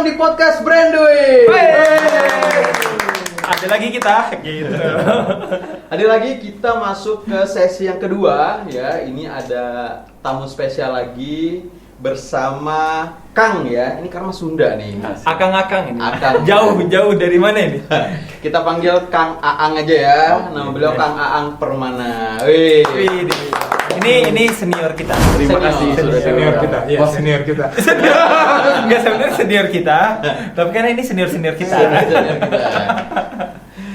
datang di podcast Brandway. Ada lagi kita gitu. Ada lagi kita masuk ke sesi yang kedua ya. Ini ada tamu spesial lagi bersama Kang ya. Ini karena Sunda nih. Akang-akang ini. Akang. Jauh dari mana ini? Kita panggil Kang Aang aja ya. Nama beliau Kang Aang Permana. Wih. Ini senior kita. Terima kasih sudah Senior kita, ya senior kita. Enggak sebenarnya senior kita, tapi karena ini senior kita. Senior kita.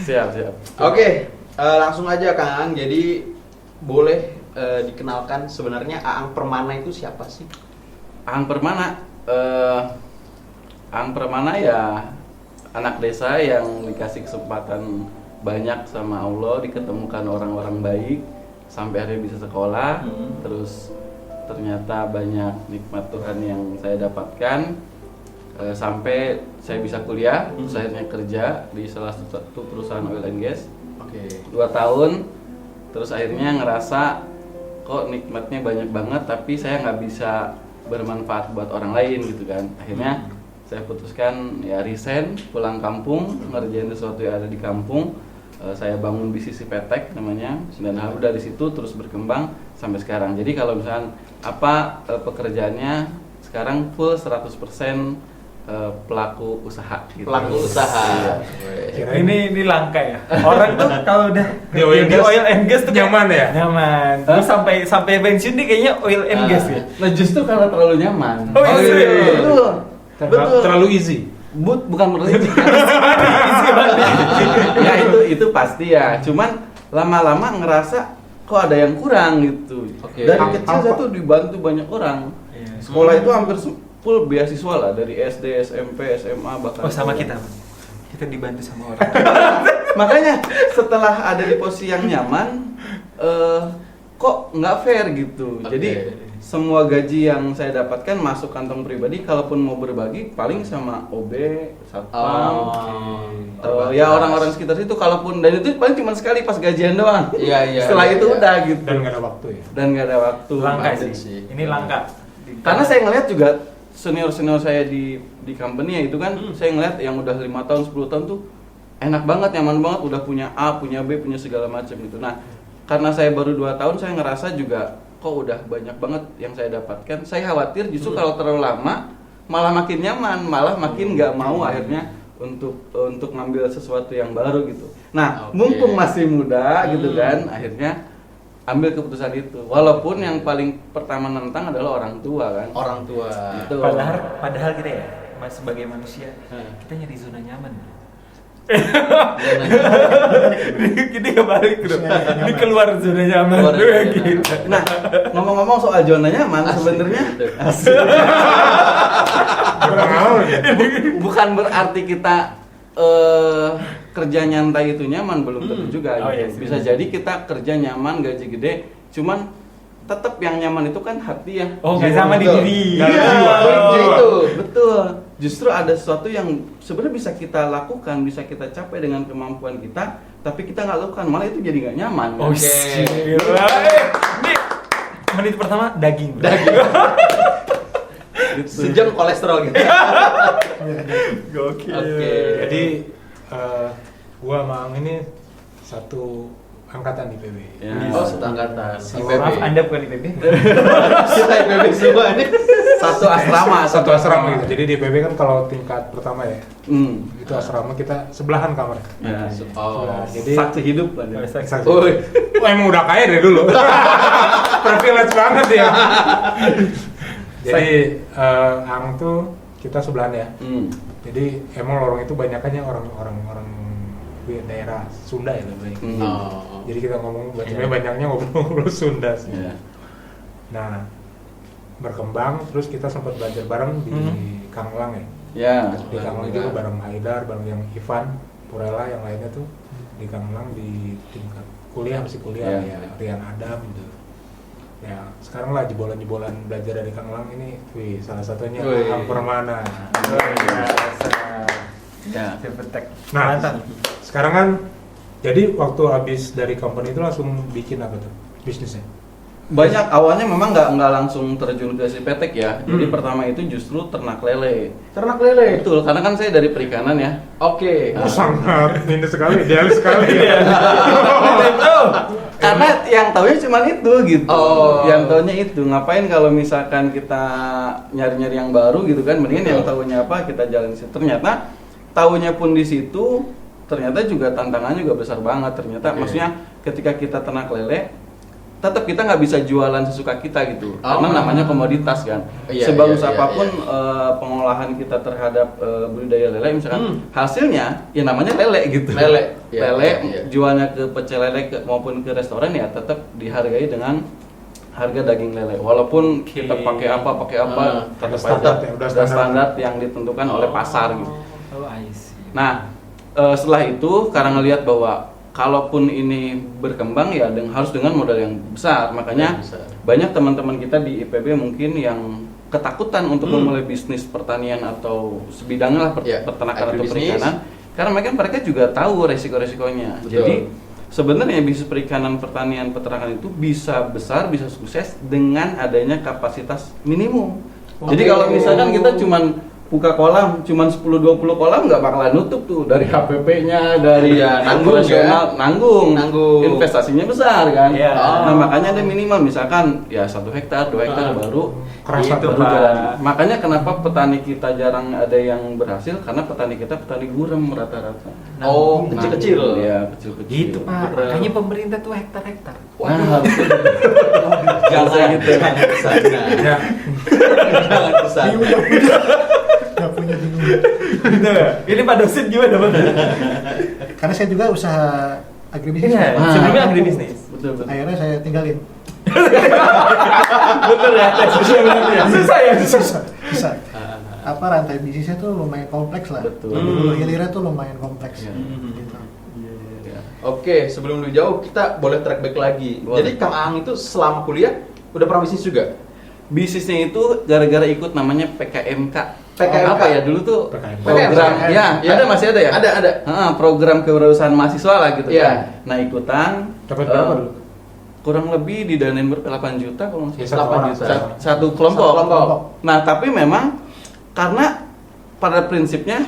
Siap. Oke, langsung aja Kang Aang. Jadi boleh dikenalkan sebenarnya Aang Permana itu siapa sih? Aang Permana, Aang Permana ya anak desa yang dikasih kesempatan banyak sama Allah, diketemukan orang-orang baik sampai akhirnya bisa sekolah. Terus ternyata banyak nikmat Tuhan yang saya dapatkan sampai saya bisa kuliah. Terus akhirnya kerja di salah satu perusahaan oil and gas. Oke. 2 tahun. Terus akhirnya ngerasa kok nikmatnya banyak banget tapi saya nggak bisa bermanfaat buat orang lain gitu kan. Akhirnya saya putuskan ya resign, pulang kampung, ngerjain sesuatu yang ada di kampung. Saya bangun bisnis Petek namanya, dan alhamdulillah dari situ terus berkembang sampai sekarang. Jadi kalau misalnya pekerjaannya sekarang full 100% pelaku usaha gitu. Pelaku usaha. Iya. Ini langka ya. Orang tuh kalau udah Di oil and gas tuh nyaman ya? Nyaman. Terus sampai pensiun nih kayaknya oil and gas ya. Nah justru karena terlalu nyaman. Oh, iya. Betul. Terlalu easy. Bukan berarti ya itu pasti ya. Cuman lama-lama ngerasa kok ada yang kurang gitu. Oke. Dari kecil saya tuh dibantu banyak orang. Sekolah itu hampir full beasiswa lah dari SD, SMP, SMA bahkan. Oh sama kita. Kita dibantu sama orang. Makanya setelah ada di posisi yang nyaman, kok nggak fair gitu. Oke. Jadi semua gaji yang saya dapatkan masuk kantong pribadi, kalaupun mau berbagi paling sama OB, satpam, ya orang-orang sekitar situ. Kalaupun dan itu paling cuma sekali pas gajian doang. Iya. Setelah itu iya. udah gitu. Dan nggak ada waktu ya. Dan nggak ada waktu. Langka Padat sih. Ini langka. Karena saya ngelihat juga senior saya di company ya itu kan, saya ngelihat yang udah 5 tahun 10 tahun tuh enak banget, nyaman banget, udah punya A, punya B, punya segala macam gitu. Nah, karena saya baru 2 tahun saya ngerasa juga kok udah banyak banget yang saya dapatkan. Saya khawatir justru kalau terlalu lama malah makin nyaman, malah makin nggak mau akhirnya untuk ngambil sesuatu yang baru gitu. Nah, mumpung masih muda gitu kan, akhirnya ambil keputusan itu. Walaupun yang paling pertama nentang adalah orang tua kan. Orang tua. Gitu. Padahal kita ya, sebagai manusia, kita nyari zona nyaman. Kita kebalik bro. Ini keluar zona nyaman. Gitu. Nah, ngomong-ngomong soal zona nyaman sebenarnya bukan berarti kita kerja nyantai itu nyaman, belum tentu juga Oh, gitu. iya sih. Bisa jadi kita kerja nyaman, gaji gede, cuman tetap yang nyaman itu kan hati ya. Oh, nggak sama di Betul. diri. Iya. Betul. Justru ada sesuatu yang sebenarnya bisa kita lakukan, bisa kita capai dengan kemampuan kita, tapi kita nggak lakukan, malah itu jadi nggak nyaman. Oh, Oke. gila. Ini menit pertama daging. Gitu. Sejam kolesterol gitu. Gokil. Oke. Jadi gua sama Ang ini satu angkatan di PB. Ya. Oh, setangkatan. Maaf, Anda bukan IPB. Kita IPB semua ini. Satu asrama. Satu asrama gitu. Jadi di PB kan kalau tingkat pertama ya, itu asrama kita sebelahan kamarnya. Ya. Oh. Jadi Saksi hidup kan. Ya. Saksi. Oh. Wah, emang udah kaya dari dulu. Privilege banget ya. Jadi Ang tuh kita sebelahan ya. Jadi emang lorong itu banyakannya orang daerah Sunda ya lebih baik. Oh. Jadi kita ngomong banyaknya ngobrol Sunda sih. Ya. Nah, berkembang terus kita sempat belajar bareng di Kanglang ya. Ya. Di Kanglang juga bareng Haidar, bareng yang Ivan, Purela, yang lainnya tuh di Kanglang di tingkat kuliah, masih kuliah ya, Rian Adam gitu. Ya, sekarang lah jebolan-jebolan belajar dari Kanglang ini, salah satunya Aang Permana. Ya. Nah, sekarang kan jadi waktu habis dari company itu langsung bikin apa tuh bisnisnya? banyak awalnya memang nggak langsung terjun ke si petek ya. Jadi pertama itu justru ternak lele. Ternak lele. Betul, karena kan saya dari perikanan ya. Oke. Sangat ini sekali, idealis sekali ya. Karena yang taunya cuma itu gitu. Oh. Yang taunya itu. Ngapain kalau misalkan kita nyari-nyari yang baru gitu kan? Mendingan yang taunya apa kita jalan situ. Ternyata taunya pun di situ ternyata juga tantangannya juga besar banget ternyata. Maksudnya ketika kita ternak lele tetap kita nggak bisa jualan sesuka kita gitu, karena namanya komoditas kan. Sebagus apapun pengolahan kita terhadap budidaya lele, misalkan hasilnya ya namanya lele gitu. Lele jualnya ke pecel lele maupun ke restoran ya tetap dihargai dengan harga daging lele. Walaupun kita pakai apa tetap aja udah standar yang ditentukan oleh pasar gitu. Nah setelah itu karena ngelihat bahwa kalaupun ini berkembang ya harus dengan modal yang besar, makanya banyak teman-teman kita di IPB mungkin yang ketakutan untuk memulai bisnis pertanian atau sebidangnya lah peternakan atau perikanan, karena mereka juga tahu resiko-resikonya. Jadi sebenarnya bisnis perikanan, pertanian, peternakan itu bisa besar, bisa sukses dengan adanya kapasitas minimum. Jadi kalau misalkan kita cuman buka kolam cuman 10-20 kolam nggak bakalan nutup tuh dari HPP-nya, dari nanggung investasinya besar kan. Nah makanya ada minimal misalkan ya 1 hektar 2 hektar baru jalan. Makanya kenapa petani kita jarang ada yang berhasil, karena petani kita petani gurem rata-rata. Kecil-kecil ya, kecil-kecil Gitu Pak, makanya pemerintah tuh hektar-hektar. Wah, jangan gitu. Jangan kesana. Nggak punya bingung. Ini Pak dosen gimana Pak? Karena saya juga usaha agribisnis. Iya, sebelumnya agribisnis. Betul. Akhirnya saya tinggalin. Betul ya, susah ya. Susah. Apa rantai bisnisnya tuh lumayan kompleks lah. Betul. Hulu hilirnya tuh lumayan kompleks. Gitu. Oke, sebelum lebih jauh kita boleh track back lagi. Boleh. Jadi Kang Aang itu selama kuliah udah pernah bisnis juga? Bisnisnya itu gara-gara ikut namanya PKMK. PKMK. Apa ya dulu tuh PKMK. program PKMK. ya, ada masih ada ya? Ada. Program kewirausahaan mahasiswa lah gitu Iya. kan. Nah, ikutan Dapat berapa dulu? kurang lebih didanain berapa 8 juta kalau nggak Ya, salah. 8 juta. Satu kelompok. Satu kelompok. Nah, tapi memang karena pada prinsipnya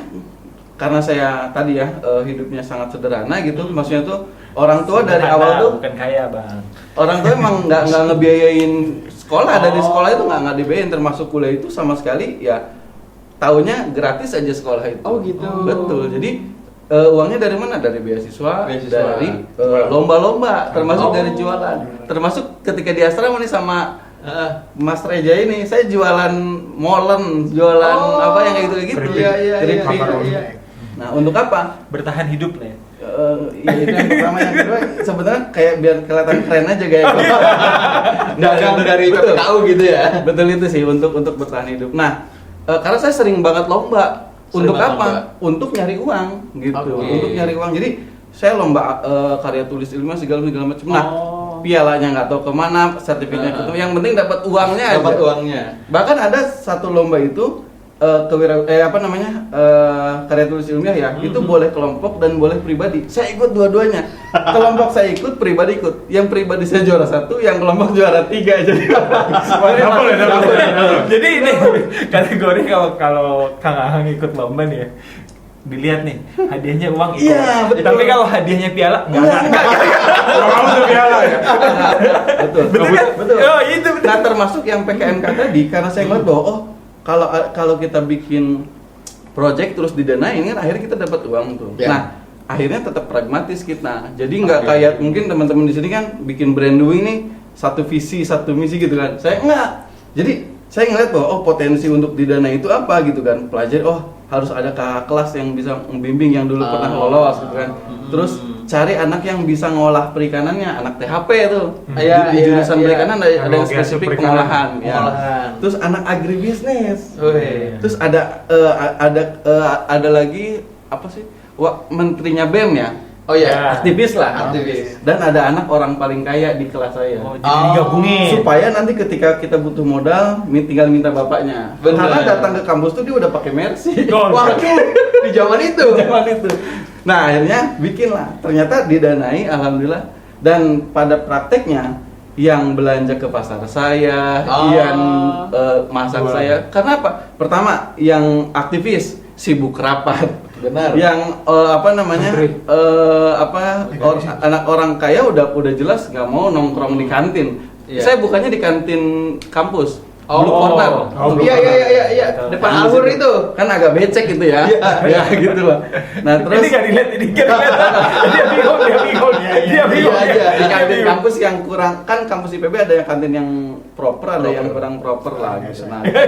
karena saya tadi ya hidupnya sangat sederhana gitu, maksudnya tuh orang tua dari awal tuh bukan kaya Bang. orang tua emang nggak ngebiayain sekolah, dari sekolah itu nggak dibiayain, termasuk kuliah itu sama sekali ya taunya gratis aja sekolah itu. Oh gitu. Betul. Jadi uangnya dari mana? Dari beasiswa. Dari lomba-lomba, termasuk dari jualan. Termasuk ketika di asrama nih sama Mas Reja ini, saya jualan molen, jualan apa yang kayak gitu-gitu. Iya. Nah, untuk apa? Bertahan hidup lah ya. Ya itu yang pertama, yang kedua sebenarnya kayak biar kelihatan keren aja kayak gitu. Dagang dari Betul. PPKU gitu ya. Betul itu sih untuk bertahan hidup. Nah, karena saya sering banget lomba. Untuk apa? Untuk nyari uang gitu. Oke. Untuk nyari uang. Jadi saya lomba karya tulis ilmiah segala macam. Nah, pialanya nggak tahu kemana, sertifikatnya ketemu. Yang penting dapat uangnya aja. Dapat uangnya. Bahkan ada satu lomba itu karya tulis ilmiah ya, itu boleh kelompok dan boleh pribadi. Saya ikut dua-duanya. Kelompok saya ikut, pribadi ikut. Yang pribadi saya juara 1, yang kelompok juara 3. Jadi Jadi ini kategori kalau Kang Ahang ikut lomba nih ya, dilihat nih hadiahnya uang ikut. Iya, betul. Tapi kalau hadiahnya piala enggak. Kalau tuh piala ya. betul. Betul kan? Betul. Oh, itu betul. Nah, termasuk yang PKMK tadi, karena saya ngeliat bahwa kalau kita bikin project terus didanain kan akhirnya kita dapat uang tuh. Ya. Nah, akhirnya tetap pragmatis kita. Jadi nggak kayak mungkin teman-teman di sini kan bikin brand doing nih, satu visi, satu misi gitu kan. Saya enggak. Jadi saya ngeliat bahwa potensi untuk didanai itu apa gitu kan. Pelajari harus ada kakak kelas yang bisa membimbing yang dulu pernah lolos gitu kan. Terus cari anak yang bisa ngolah perikanannya, anak THP tuh. Di jurusan perikanan ada yang spesifik pengolahan. Ya. Terus anak agribisnis. Terus ada lagi apa sih? Menterinya BEM ya. Oh iya, Aktivis lah. Aktivis. Dan ada anak orang paling kaya di kelas saya. Jadi digabungin. Supaya nanti ketika kita butuh modal, tinggal minta bapaknya. Bener. Karena datang ke kampus tuh dia udah pakai Mercy. Waduh, di zaman itu. Zaman itu. Nah, akhirnya bikin lah. Ternyata didanai, alhamdulillah. Dan pada prakteknya yang belanja ke pasar saya, Oh. yang masak Jualan. saya. Karena apa? Pertama, yang aktivis sibuk rapat. Benar. Yang Menteri. anak orang kaya udah jelas nggak mau nongkrong di kantin. Iya. Saya bukannya di kantin kampus. Oh. Blue Corner. Oh, Blue Iya depan Nah, Alur di situ. itu. Kan agak becek gitu ya. Ya gitu loh. Nah, terus Ini nggak dilihat, dia bingung. Dia bingung. Iya, di kantin kampus yang kurang, kan kampus IPB ada yang kantin yang proper, ada yang kurang proper lah gitu. Nah, gitu.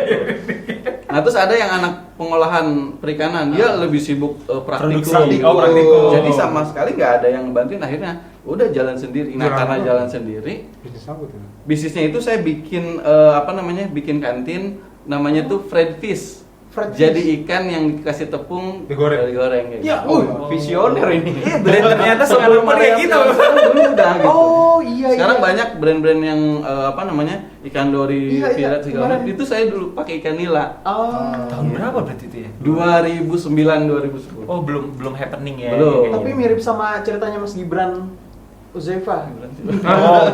Nah, terus ada yang anak pengolahan perikanan, dia lebih sibuk praktikum. Produksi. Oh, praktikum. Jadi sama sekali nggak ada yang bantuin, akhirnya udah jalan sendiri. Nah, Jalan karena apa? jalan sendiri, Bisnis apa tuh? bisnisnya itu saya bikin bikin kantin namanya tuh fried fish. Fried Jadi fish. ikan yang dikasih tepung Digoreng. kayak Ya, gitu. visioner ini. Dan ternyata Sebelum sekarang ada kayak yang gitu. sekarang dulu udah gitu. Oh, iya. Sekarang banyak brand-brand yang ikan dori, Iya, filet segala kemarin. macam. Itu saya dulu pakai ikan nila. Oh. Tahun berapa berarti itu ya? 2009 2010. Oh, belum happening ya. Belum. Tapi mirip sama ceritanya Mas Gibran Uzaifa. Oh,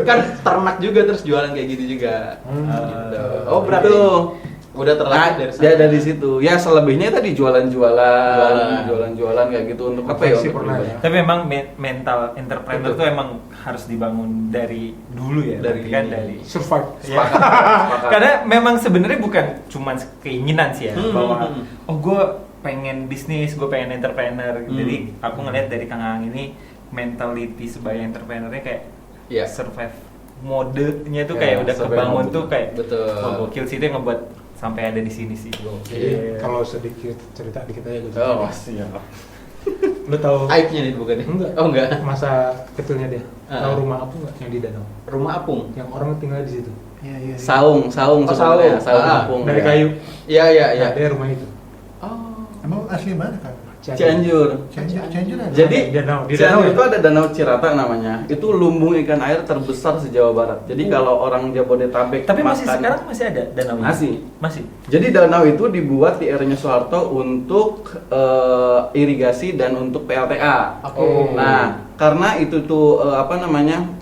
Kan ternak juga terus jualan kayak gitu juga. Gitu. Oh, berarti Itu. udah terlatih dari sana. Dia dari situ. Ya selebihnya tadi jualan-jualan, Jualan. jualan kayak gitu untuk apa ya? Konveksi Untuk pernah pribadi. ya? Tapi memang mental entrepreneur Betul. tuh emang harus dibangun dari dulu ya, Dari berarti kan ini. dari Survive. Ya. Karena memang sebenarnya bukan cuman keinginan sih ya, bahwa oh gue pengen bisnis, gue pengen entrepreneur. Jadi aku ngeliat dari Kang Aang ini mentality sebagai entrepreneurnya kayak Iya. survive modenya tuh Ya, kayak udah survive kebangun mode. tuh kayak Betul. oh, gokil sih, itu yang ngebuat sampai ada di sini sih. Jadi kalau sedikit cerita dikit aja gue. Oh, siap. Lu tahu Aibnya nih bukan? Enggak. Oh, enggak. masa kecilnya dia? Ah. Tahu rumah apung nggak yang di danau? Rumah apung. Yang orang tinggal di situ. Iya. Saung Oh, sebenarnya, saung. saung Ah, apung. Dari ya. kayu. Iya, iya, iya. Nah, dia rumah itu. Oh. Emang asli mana kan? Cianjur. Cianjur ada. Jadi Danau. Di Cianjur danau itu ya? ada Danau Cirata namanya. Itu lumbung ikan air terbesar se-Jawa Barat. Jadi kalau orang Jabodetabek Tapi masih makan- sekarang masih ada danau ini? Masih. Jadi danau itu dibuat di eranya Soeharto untuk irigasi dan untuk PLTA. Oke. Nah, karena itu tuh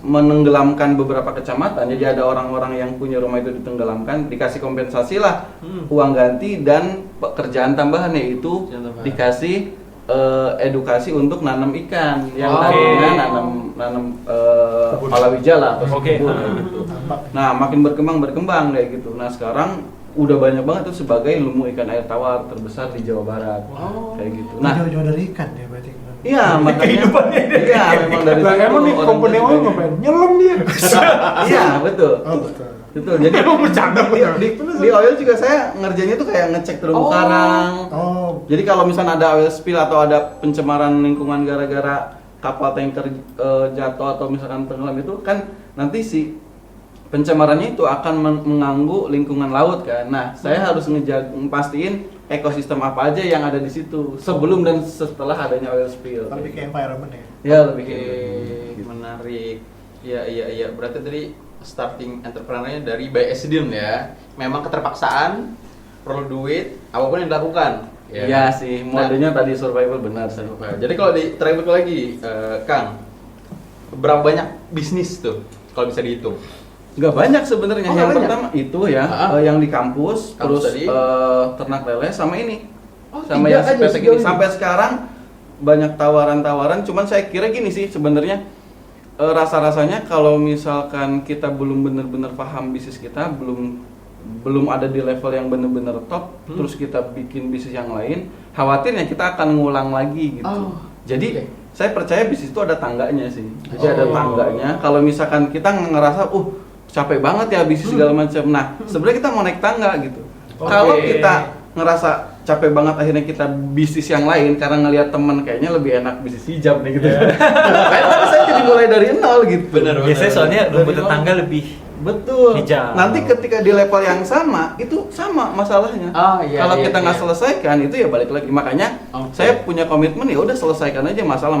menenggelamkan beberapa kecamatan. Jadi ada orang-orang yang punya rumah itu ditenggelamkan, dikasih kompensasi lah, uang ganti dan pekerjaan tambahan, yaitu Pekerjaan tambahan. dikasih edukasi untuk nanam ikan yang Oh. tadinya nanam Kebun. palawija lah atau Oke. kebun kayak gitu. Tambak. Nah, makin berkembang kayak gitu. Nah, sekarang udah banyak banget tuh sebagai lumbung ikan air tawar terbesar di Jawa Barat. Oh. Kayak gitu. Nah, Nah, jauh-jauh dari ikan ya berarti. iya makanya Kehidupannya dari iya memang dari Lah situ emang nih orang komponen jadi oil banyak. ngapain? Nyelam dia. Iya, betul. Oh, betul. Betul. Jadi Emang bercanda di oil juga saya ngerjainnya tuh kayak ngecek terumbu Oh. karang. Oh, Jadi kalau misalnya ada oil spill atau ada pencemaran lingkungan gara-gara kapal tanker jatuh atau misalkan tenggelam itu kan nanti si pencemarannya itu akan mengganggu lingkungan laut kan. Nah, saya harus pastiin ekosistem apa aja yang ada di situ sebelum dan setelah adanya oil spill. lebih ke environment ya. Ya, lebih Oke, kayak gitu. menarik. Iya. Berarti tadi starting entrepreneur-nya dari by accident ya. Memang keterpaksaan, perlu duit, apapun yang dilakukan. Iya sih, modenya tadi survival benar sih. Nah, jadi kalau di travel lagi, Kang, berapa banyak bisnis tuh kalau bisa dihitung? Nggak banyak sebenarnya. Oh, nggak Yang banyak? pertama itu ya, Ah. yang di kampus, Kampus terus tadi? ternak lele sama ini. Oh, Sama tiga yang aja sepetek sejauh ini. ini? Sampai sekarang banyak tawaran-tawaran, cuman saya kira gini sih sebenarnya rasa-rasanya kalau misalkan kita belum benar-benar paham bisnis kita, belum ada di level yang benar-benar top, terus kita bikin bisnis yang lain, khawatirnya kita akan ngulang lagi gitu. Oh, Jadi oke. saya percaya bisnis itu ada tangganya sih. Jadi ada Oh. tangganya. Kalau misalkan kita ngerasa, capek banget ya bisnis segala macam. Nah, sebenarnya kita mau naik tangga gitu. Oke. Kalau kita ngerasa capek banget akhirnya kita bisnis yang lain karena ngelihat teman kayaknya lebih enak bisnis hijab nih gitu. Kayaknya saya jadi mulai dari nol gitu. Benar. Biasanya soalnya rumput Dari tetangga lebih Betul. hijau. Nanti ketika di level yang sama, itu sama masalahnya. Ah, iya, Kalau iya, kita nggak iya. selesaikan, itu ya balik lagi. Makanya Oke. saya punya komitmen ya udah selesaikan aja masalah.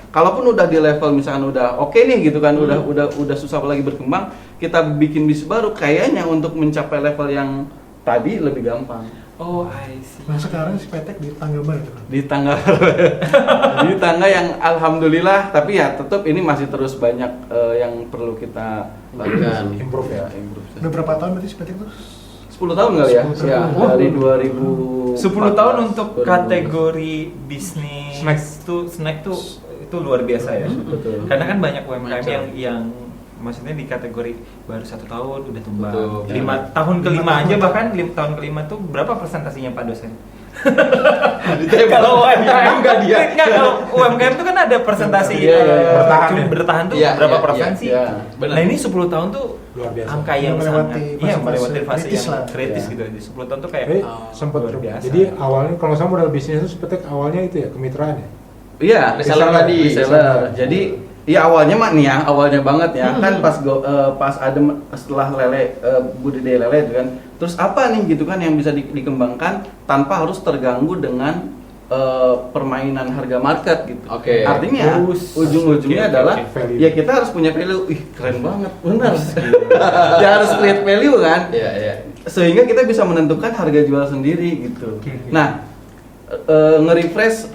Kalaupun udah di level misalkan udah oke nih gitu kan, udah susah lagi berkembang, kita bikin bisnis baru. Kayaknya untuk mencapai level yang tadi lebih gampang. Oh, I see. Nah sekarang si Petek di tangga mana tuh? Di tangga di tangga yang alhamdulillah, tapi ya tetap ini masih terus banyak yang perlu kita Lakukan. Improve ya. improve. Udah berapa tahun berarti si Petek tuh? 10 tahun kali ya? 10 tahun. Ya, Oh. dari 2000 10 tahun untuk kategori bisnis Snack. snack tuh itu luar biasa ya. Betul. Karena kan banyak UMKM Macam. yang maksudnya di kategori baru 1 tahun udah tumbang. Betul. 5 tahun kelima aja bahkan tahun kelima tuh berapa persentasinya Pak dosen? Kalau UMKM enggak dia. Enggak, kalau UMKM itu kan ada persentase Iya, iya, iya. Bertahan ya? bertahan tuh Iya, berapa iya, persen iya, sih? iya. Benar. Nah, ini 10 tahun tuh Luar biasa. angka yang Melewati sangat fase-fase melewati fase kritis yang lah. kritis Iya. gitu. Di 10 tahun tuh kayak Jadi Oh, sempat luar biasa. Jadi awalnya kalau nggak salah modal bisnis itu seperti awalnya itu ya kemitraan ya. Iya, Reseller tadi. reseller. Jadi ya awalnya mah nih ya, awalnya banget ya. Kan pas ada setelah budidaya lele itu kan. Terus apa nih gitu kan yang bisa dikembangkan tanpa harus terganggu dengan permainan harga market gitu. Oke. Artinya ujung-ujungnya Oke, adalah oke. Value. ya kita harus punya value. Ih, keren banget. Benar. Ya harus create value kan. Iya, iya. Sehingga kita bisa menentukan harga jual sendiri gitu. Oke. Nah, nge-refresh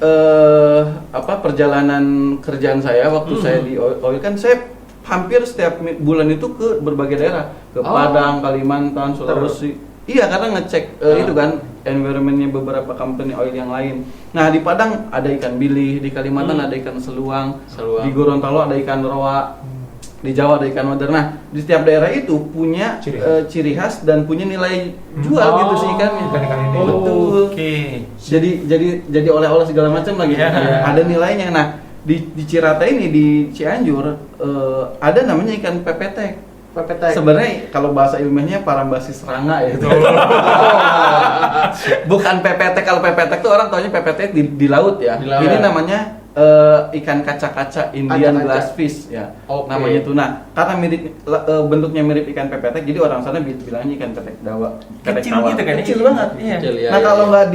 perjalanan kerjaan saya waktu saya di oil kan saya hampir setiap bulan itu ke berbagai daerah, ke Padang, Kalimantan, Sulawesi. Iya, karena ngecek itu kan environmentnya beberapa company oil yang lain. Nah, di Padang ada ikan bilih, di Kalimantan ada ikan seluang, Seluang. di Gorontalo ada ikan roa, di Jawa ada ikan wader. Nah, di setiap daerah itu punya ciri khas dan punya nilai jual gitu sih ikannya. Ikan-ikan ini. Oh, betul. Oke. Jadi oleh-oleh segala macam lagi. Iya. Ada nilainya. Nah, di Cirata ini di Cianjur ada namanya ikan pepetek. Sebenarnya kalau bahasa ilmiahnya Parambasis seranga ya. Bukan pepetek. Kalau pepetek tuh orang taunya pepetek di laut ya. Di laut. Ini namanya ikan kaca-kaca Indian Kaca-kaca. glassfish ya. Oke. Namanya tuna. Karena bentuknya mirip ikan pepetek, jadi orang sana bilangnya ikan pepetek dawa. Pepetek Kecil tawar. gitu kan? Kecil banget. Iya. Kecil, ya, Nah, ya, kalau ya. nggak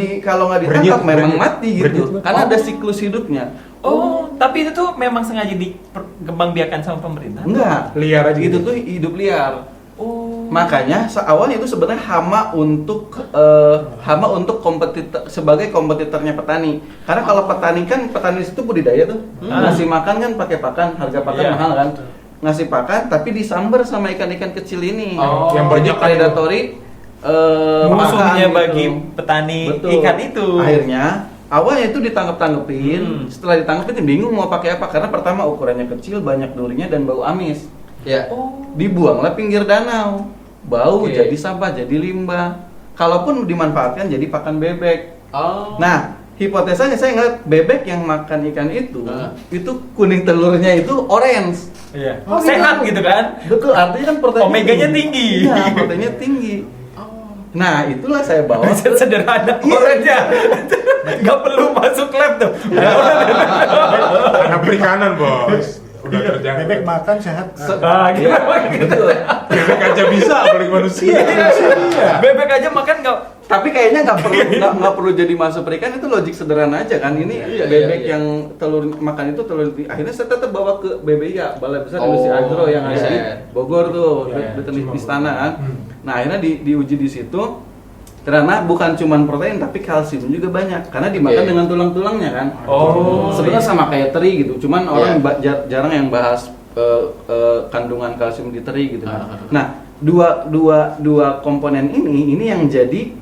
ditangkap memang Bernyut. mati gitu. Bernyut. Karena ada Oh. siklus hidupnya. Oh, tapi itu tuh memang sengaja dikembangbiakan sama pemerintah? Enggak, Liar aja itu gitu. tuh hidup liar. Oh. Makanya awalnya itu sebenarnya hama untuk kompetitor, sebagai kompetitornya petani. Karena kalau petani di situ budidaya tuh ngasih makan kan pakai pakan, harga pakan Iya. mahal kan. Ngasih pakan tapi disamber sama ikan-ikan kecil ini. Oh. Yang banyak kan predatory Musuhnya pakan bagi gitu. petani Betul. ikan itu. Akhirnya awalnya itu ditangkep-tangkepin, setelah ditangkepin bingung mau pakai apa karena pertama ukurannya kecil, banyak durinya dan bau amis. Ya. Oh. Dibuanglah pinggir danau, bau Oke. jadi sampah, jadi limbah. Kalaupun dimanfaatkan jadi pakan bebek. Oh. Nah, hipotesanya saya ngeliat bebek yang makan ikan itu kuning telurnya itu orange. Iya. Oh, Sehat gitu. gitu kan? Betul, artinya kan proteinnya Omeganya tinggi. Iya, proteinnya tinggi. Nah, itulah saya bawa ke Sederhana orangnya. Gak perlu masuk lab tuh. Anak perikanan bos. Udah kerja. Bebek makan sehat. Ah, gitu. Betul. Bebek aja bisa, apalagi manusia. Iya. Bebek aja makan nggak. Tapi kayaknya nggak perlu jadi masuk perikan, itu logik sederhana aja kan. Ini Iya, bebek iya. yang telur makan itu telur. Akhirnya saya tetap bawa ke BBIA, Balai Besar Industri Oh, Agro yang ada di iya. Bogor tuh, Iya, veterinaris cuma istana kan. Hmm. Nah, akhirnya diuji di situ. Karena bukan cuma protein tapi kalsium juga banyak karena dimakan Oke. dengan tulang-tulangnya kan. Oh, Sebenarnya iya. sama kayak teri gitu. Cuman orang Iya. jarang yang bahas kandungan kalsium di teri gitu kan. Ah. Nah, dua komponen ini yang jadi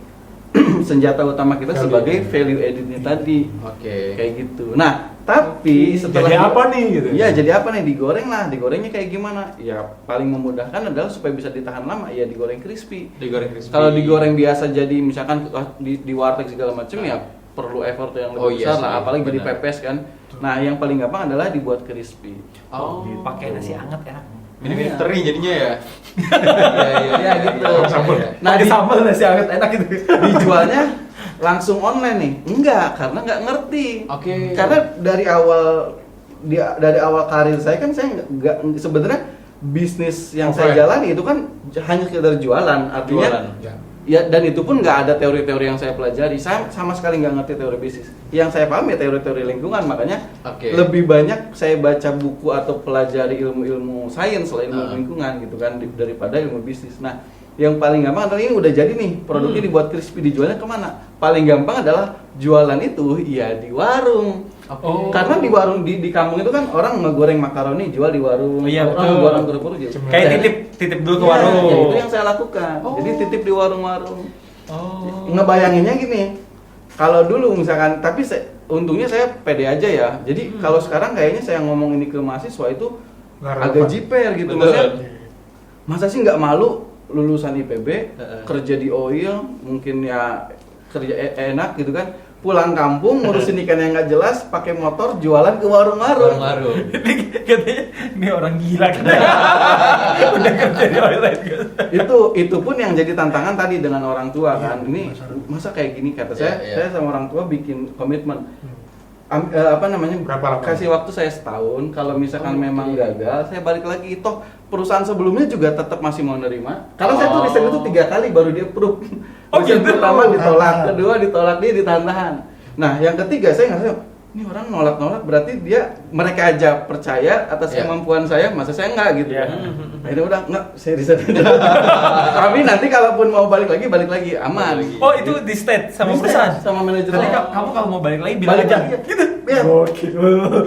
senjata utama kita Value. sebagai value added tadi. Oke. Kayak gitu. Nah, tapi setelah Jadi apa nih gitu? Iya, jadi apa nih? Digoreng lah. Digorengnya kayak gimana? Ya paling memudahkan adalah supaya bisa ditahan lama ya digoreng crispy. Digoreng crispy. Kalau digoreng biasa jadi misalkan di warteg segala macam ya perlu effort yang lebih Oh, iya besar sih, lah, apalagi jadi benar. pepes kan. Nah, yang paling gampang adalah dibuat crispy. Oh. Pakai nasi hangat enak. Mirip-mirip Iya. teri jadinya ya. Iya, Iya, gitu. Sambal. Nah, Pakai sambal nasi hangat enak gitu. dijualnya langsung online nih? Enggak, karena nggak ngerti. Oke. Karena dari awal karir saya kan saya nggak sebenarnya bisnis yang saya Offline. jalani itu kan hanya sekedar jualan. Artinya Jualan. Ya. ya, dan itu pun nggak ada teori-teori yang saya pelajari. Saya sama sekali nggak ngerti teori bisnis. Yang saya paham ya teori-teori lingkungan, makanya Oke. lebih banyak saya baca buku atau pelajari ilmu-ilmu sains selain ilmu Ah. lingkungan gitu kan daripada ilmu bisnis. Nah, yang paling gampang adalah ini udah jadi nih produknya dibuat crispy, dijualnya kemana? Paling gampang adalah jualan itu ya di warung. Oh. Karena di warung di kampung itu kan orang ngegoreng makaroni jual di warung, Iya, orang betul. ngegoreng kerupuk jual. Kayak Jadi, titip dulu ke iya, warung. ya itu yang saya lakukan. Jadi titip di warung-warung. Oh. Ngebayanginnya gini, kalau dulu misalkan, tapi untungnya saya pede aja ya. Jadi kalau sekarang kayaknya saya ngomong ini ke mahasiswa itu Nggak agak relevan. jiper gitu. Betul. Maksudnya, masa sih nggak malu lulusan IPB, Heeh. kerja di oil, mungkin ya kerja enak gitu kan, pulang kampung ngurusin ikan yang nggak jelas, pakai motor jualan ke warung-warung. Warung-warung. Katanya ini orang gila katanya. Udah kerja di toilet gitu. Itu pun yang jadi tantangan tadi dengan orang tua kan. Iya, Ini masa kayak gini kata saya, Iya, iya. saya sama orang tua bikin komitmen. Apa namanya? Berapa lama? Kasih waktu saya setahun. Kalau misalkan Oh, memang oke. gagal, saya balik lagi. Toh perusahaan sebelumnya juga tetap masih mau nerima. Karena saya tuh Oh. resign itu 3 kali baru dia approve. Oh, Resign gitu? pertama ditolak, Ah. kedua ditolak, dia ditahan-tahan. Nah, yang ketiga saya nggak, ini orang nolak-nolak berarti mereka aja percaya atas Iya. kemampuan saya, masa saya enggak gitu. Iya. Nah, itu udah enggak, saya resign. Tapi nanti kalaupun mau balik lagi aman. Balik lagi. Oh, itu di state sama Bisa, perusahaan. sama manajer. Jadi saya. kamu kalau mau balik lagi bilang Balik aja. lagi. Gitu. Ya.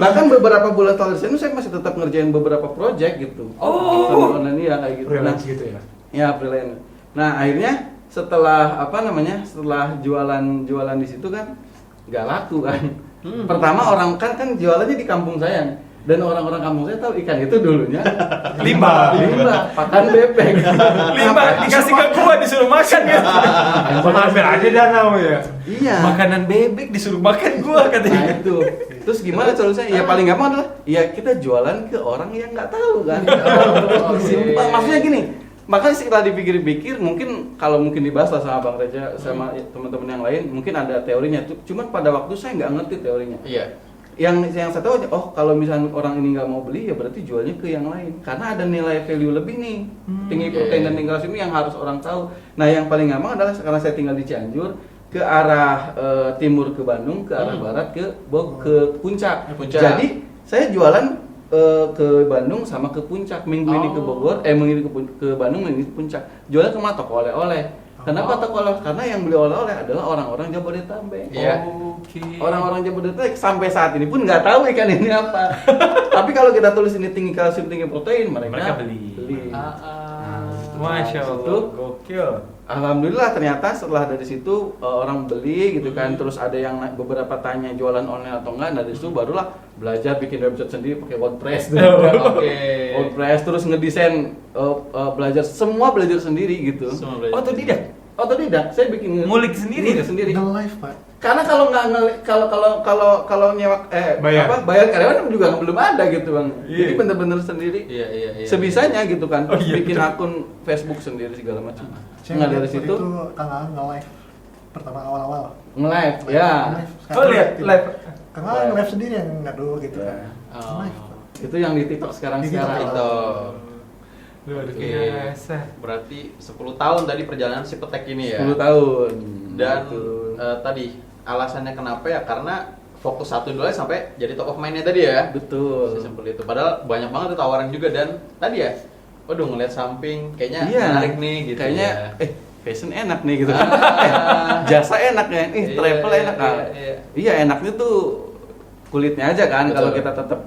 Bahkan beberapa bulan setelah resign saya masih tetap ngerjain beberapa project gitu. Oh. Online ya kayak gitu. Freelance gitu ya. Ya, freelance. Nah, akhirnya setelah setelah jualan di situ kan nggak laku kan. Pertama orang kan jualannya di kampung saya dan orang-orang kampung saya tahu ikan itu dulunya Limbah. pakan bebek. Limbah dikasih ke gua disuruh makan ya. Ambil aja danau ya. Iya. Makanan bebek disuruh makan gua Nah katanya. itu. Terus gimana solusinya? Ya paling gampang adalah ya kita jualan ke orang yang nggak tahu kan. Simpel. Maksudnya gini. Makanya setelah dipikir-pikir, mungkin kalau dibahas lah sama Bang Reja sama teman-teman yang lain, mungkin ada teorinya. Cuman pada waktu saya nggak ngerti teorinya. Iya. Yang saya tahu aja, oh kalau misalnya orang ini nggak mau beli ya berarti jualnya ke yang lain. Karena ada nilai value lebih nih, tinggi protein dan tinggi kalsium ini yang harus orang tahu. Nah yang paling gampang adalah karena saya tinggal di Cianjur, ke arah timur ke Bandung, ke arah barat ke Puncak. Puncak. Jadi saya jualan ke Bandung sama ke Puncak, minggu ini ke Bogor, minggu ini ke Bandung, minggu ini ke Puncak. Jualan ke toko oleh-oleh. Kenapa toko oleh? Karena yang beli oleh-oleh adalah orang-orang Jabodetabek. Iya. Oke. Orang-orang Jabodetabek sampai saat ini pun nggak tahu ikan ini apa. Tapi kalau kita tulis ini tinggi kalsium, tinggi protein, mereka beli. Masya Allah. Itu. Gokil. Alhamdulillah ternyata setelah dari situ orang beli gitu kan, terus ada yang beberapa tanya jualan online atau enggak, dari situ barulah belajar bikin website sendiri pakai WordPress. Oke. WordPress terus ngedesain, belajar sendiri gitu. Semua belajar. Otodidak, saya bikin Ngulik sendiri? The life, Pak. Karena kalau nggak kalau nyewa bayar karyawan juga belum ada gitu bang. Iya. Jadi bener-bener sendiri. Iya. Sebisanya gitu kan. Oh, iya, Bikin betul. akun Facebook sendiri segala macam. Saya Nggak dari ngeliat situ waktu itu Kang Aan nge-live pertama awal-awal. nge-live ya. Oh lihat live. Kang Aan nge-live sendiri yang ngadu gitu Ya. kan. Oh. Live, Pak. Itu yang di TikTok sekarang. Di TikTok. Itu. Luar Oke. biasa. Berarti 10 tahun tadi perjalanan si petek ini ya. 10 tahun. Dan Gitu. tadi alasannya kenapa ya karena fokus satu dulu aja sampai jadi top of mind-nya tadi ya. Betul. Sesimpel itu. Padahal banyak banget tuh tawaran juga dan tadi ya. Waduh ngeliat samping kayaknya Iya. menarik nih gitu. Kayaknya ya. fashion enak nih gitu kan. Jasa enak ya. Iya, Travel iya, enak. iya, Nah, iya. Iya enaknya tuh kulitnya aja kan. Betul. Kalau kita tetap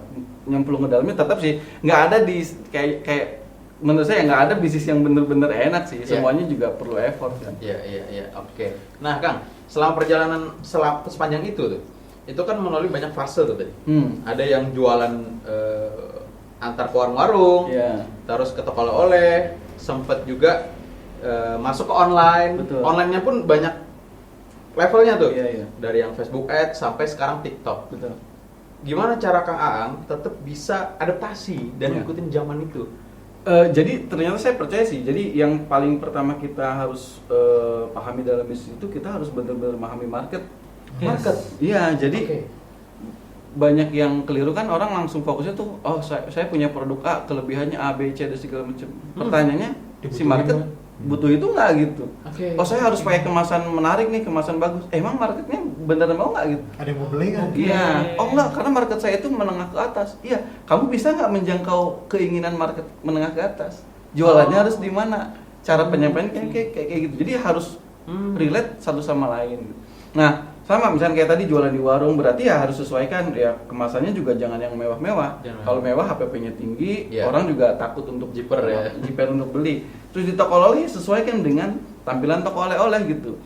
nyemplung ke dalamnya tetap sih nggak ada di kayak menurut saya nggak ada bisnis yang bener-bener enak sih. Iya. Semuanya juga perlu effort kan. Iya, oke. Nah, Kang, selama perjalanan sepanjang itu tuh, itu kan melalui banyak fase tuh tadi. Ada yang jualan antar ke warung-warung, Iya. terus ke toko oleh-oleh, sempet juga masuk ke online. Betul. Online-nya pun banyak levelnya tuh. Iya. Dari yang Facebook Ads sampai sekarang TikTok. Betul. Gimana cara Kang Aang tetap bisa adaptasi dan Iya. ngikutin zaman itu? Jadi ternyata saya percaya sih. Jadi yang paling pertama kita harus pahami dalam bisnis itu kita harus benar-benar memahami market. Market. Iya. Jadi Oke. banyak yang keliru kan orang langsung fokusnya tuh, oh saya punya produk A, kelebihannya A, B, C dan segala macam. Pertanyaannya si Dibutuhin market nggak? butuh itu nggak gitu? Oke. Oh saya harus pakai kemasan menarik nih, kemasan bagus. Emang marketnya beneran mau nggak gitu? Ada yang mau beli kan? Iya. Oh enggak, karena market saya itu menengah ke atas. Iya. Kamu bisa nggak menjangkau keinginan market menengah ke atas? Jualannya harus di mana? cara penyampaian kayak gitu. Jadi harus relate satu sama lain. Nah, sama misalnya kayak tadi jualan di warung, berarti ya harus sesuaikan ya, kemasannya juga jangan yang mewah-mewah. Kalau mewah HPP-nya tinggi, orang juga takut untuk jiper untuk beli. Terus di toko oleh sesuaikan dengan tampilan toko oleh-oleh gitu.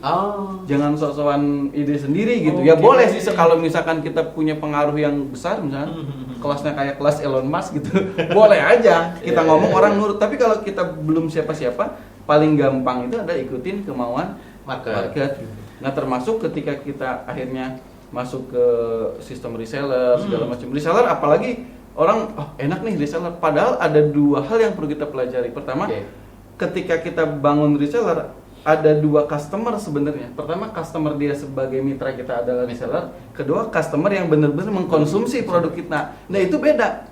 Jangan sok-sokan ide sendiri gitu. Ya boleh sih kalau misalkan kita punya pengaruh yang besar, misalnya kelasnya kayak kelas Elon Musk gitu. Boleh aja kita ngomong orang nurut, tapi kalau kita belum siapa-siapa, paling gampang itu ada ikutin kemauan market. Nah, termasuk ketika kita akhirnya masuk ke sistem reseller segala macam. Reseller apalagi orang enak nih reseller, padahal ada dua hal yang perlu kita pelajari. Pertama, ketika kita bangun reseller ada dua customer sebenarnya. Pertama, customer dia sebagai mitra kita adalah reseller. Kedua, customer yang benar-benar mengkonsumsi produk kita. Nah, itu beda.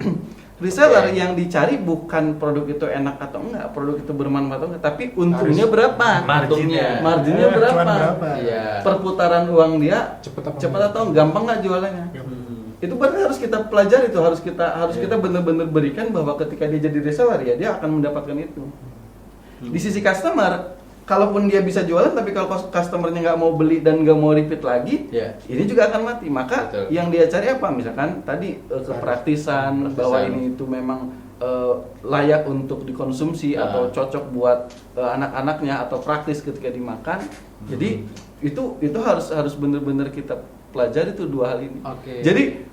Reseller yang dicari bukan produk itu enak atau enggak, produk itu bermanfaat atau enggak, tapi untungnya berapa? Marginnya berapa? Perputaran uang dia cepat atau gampang nggak jualannya? Itu berarti harus kita pelajari, itu harus kita benar-benar berikan bahwa ketika dia jadi reseller ya dia akan mendapatkan itu. Di sisi customer, kalaupun dia bisa jualan tapi kalau customernya nggak mau beli dan nggak mau repeat lagi, ini juga akan mati. Maka yang dia cari apa? Misalkan tadi kepraktisan, bahwa ini itu memang layak untuk dikonsumsi atau cocok buat anak-anaknya atau praktis ketika dimakan. Jadi itu harus benar-benar kita pelajari tuh dua hal ini. Jadi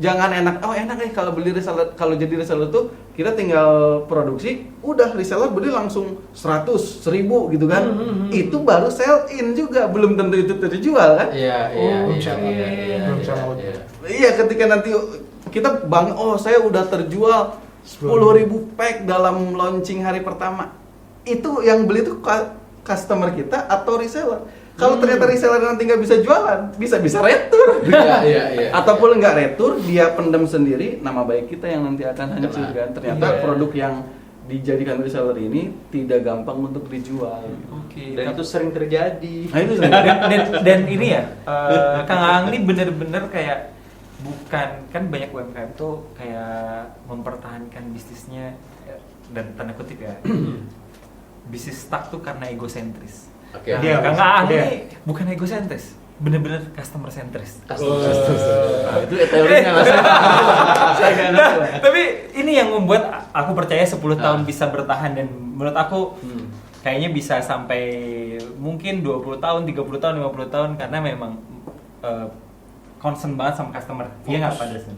jangan enak kalau beli reseller, kalau jadi reseller tuh kita tinggal produksi, udah reseller beli langsung 100, 1000 gitu kan. Itu baru sell in juga, belum tentu itu terjual kan? Iya, ketika nanti kita saya udah terjual 10.000 pack dalam launching hari pertama. Itu yang beli tuh customer kita atau reseller. Kalau ternyata reseller nanti nggak bisa jualan, bisa retur. Ataupun nggak retur, dia pendam sendiri, nama baik kita yang nanti akan hancur kan. Ternyata produk yang dijadikan reseller ini tidak gampang untuk dijual. Dan itu sering terjadi. Nah, itu sering. dan ini ya, Kang Aang ini bener-bener kayak bukan, kan banyak UMKM tuh kayak mempertahankan bisnisnya dan tanda kutip ya, bisnis stuck tuh karena egosentris. Kang Aang ini bukan egosentris, bener-bener customer sentris. Itu teorinya Mas. Tapi ini yang membuat aku percaya 10 tahun bisa bertahan, dan menurut aku kayaknya bisa sampai mungkin 20 tahun, 30 tahun, 50 tahun, karena memang concern banget sama customer. Iya nggak pada sih?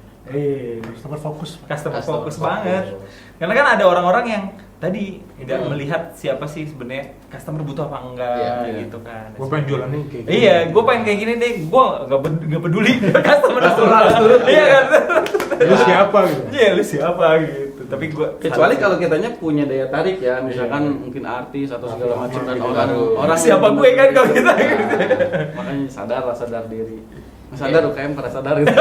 Customer fokus banget. Karena kan ada orang-orang yang tadi tidak melihat siapa sih sebenarnya customer butuh apa enggak gitu kan. Gue pengen jualan nih kayak gini. Iya, gue pengen kayak gini deh. Gue nggak peduli customer turun. Iya kan? Lu siapa gitu? Iya, lu siapa gitu. Tapi gue kecuali kalau kitanya punya daya tarik ya, misalkan mungkin artis atau segala macam dan orang siapa gue kan kalau kita gitu. Makanya sadar diri. Sadar UKM pada sadar gitu.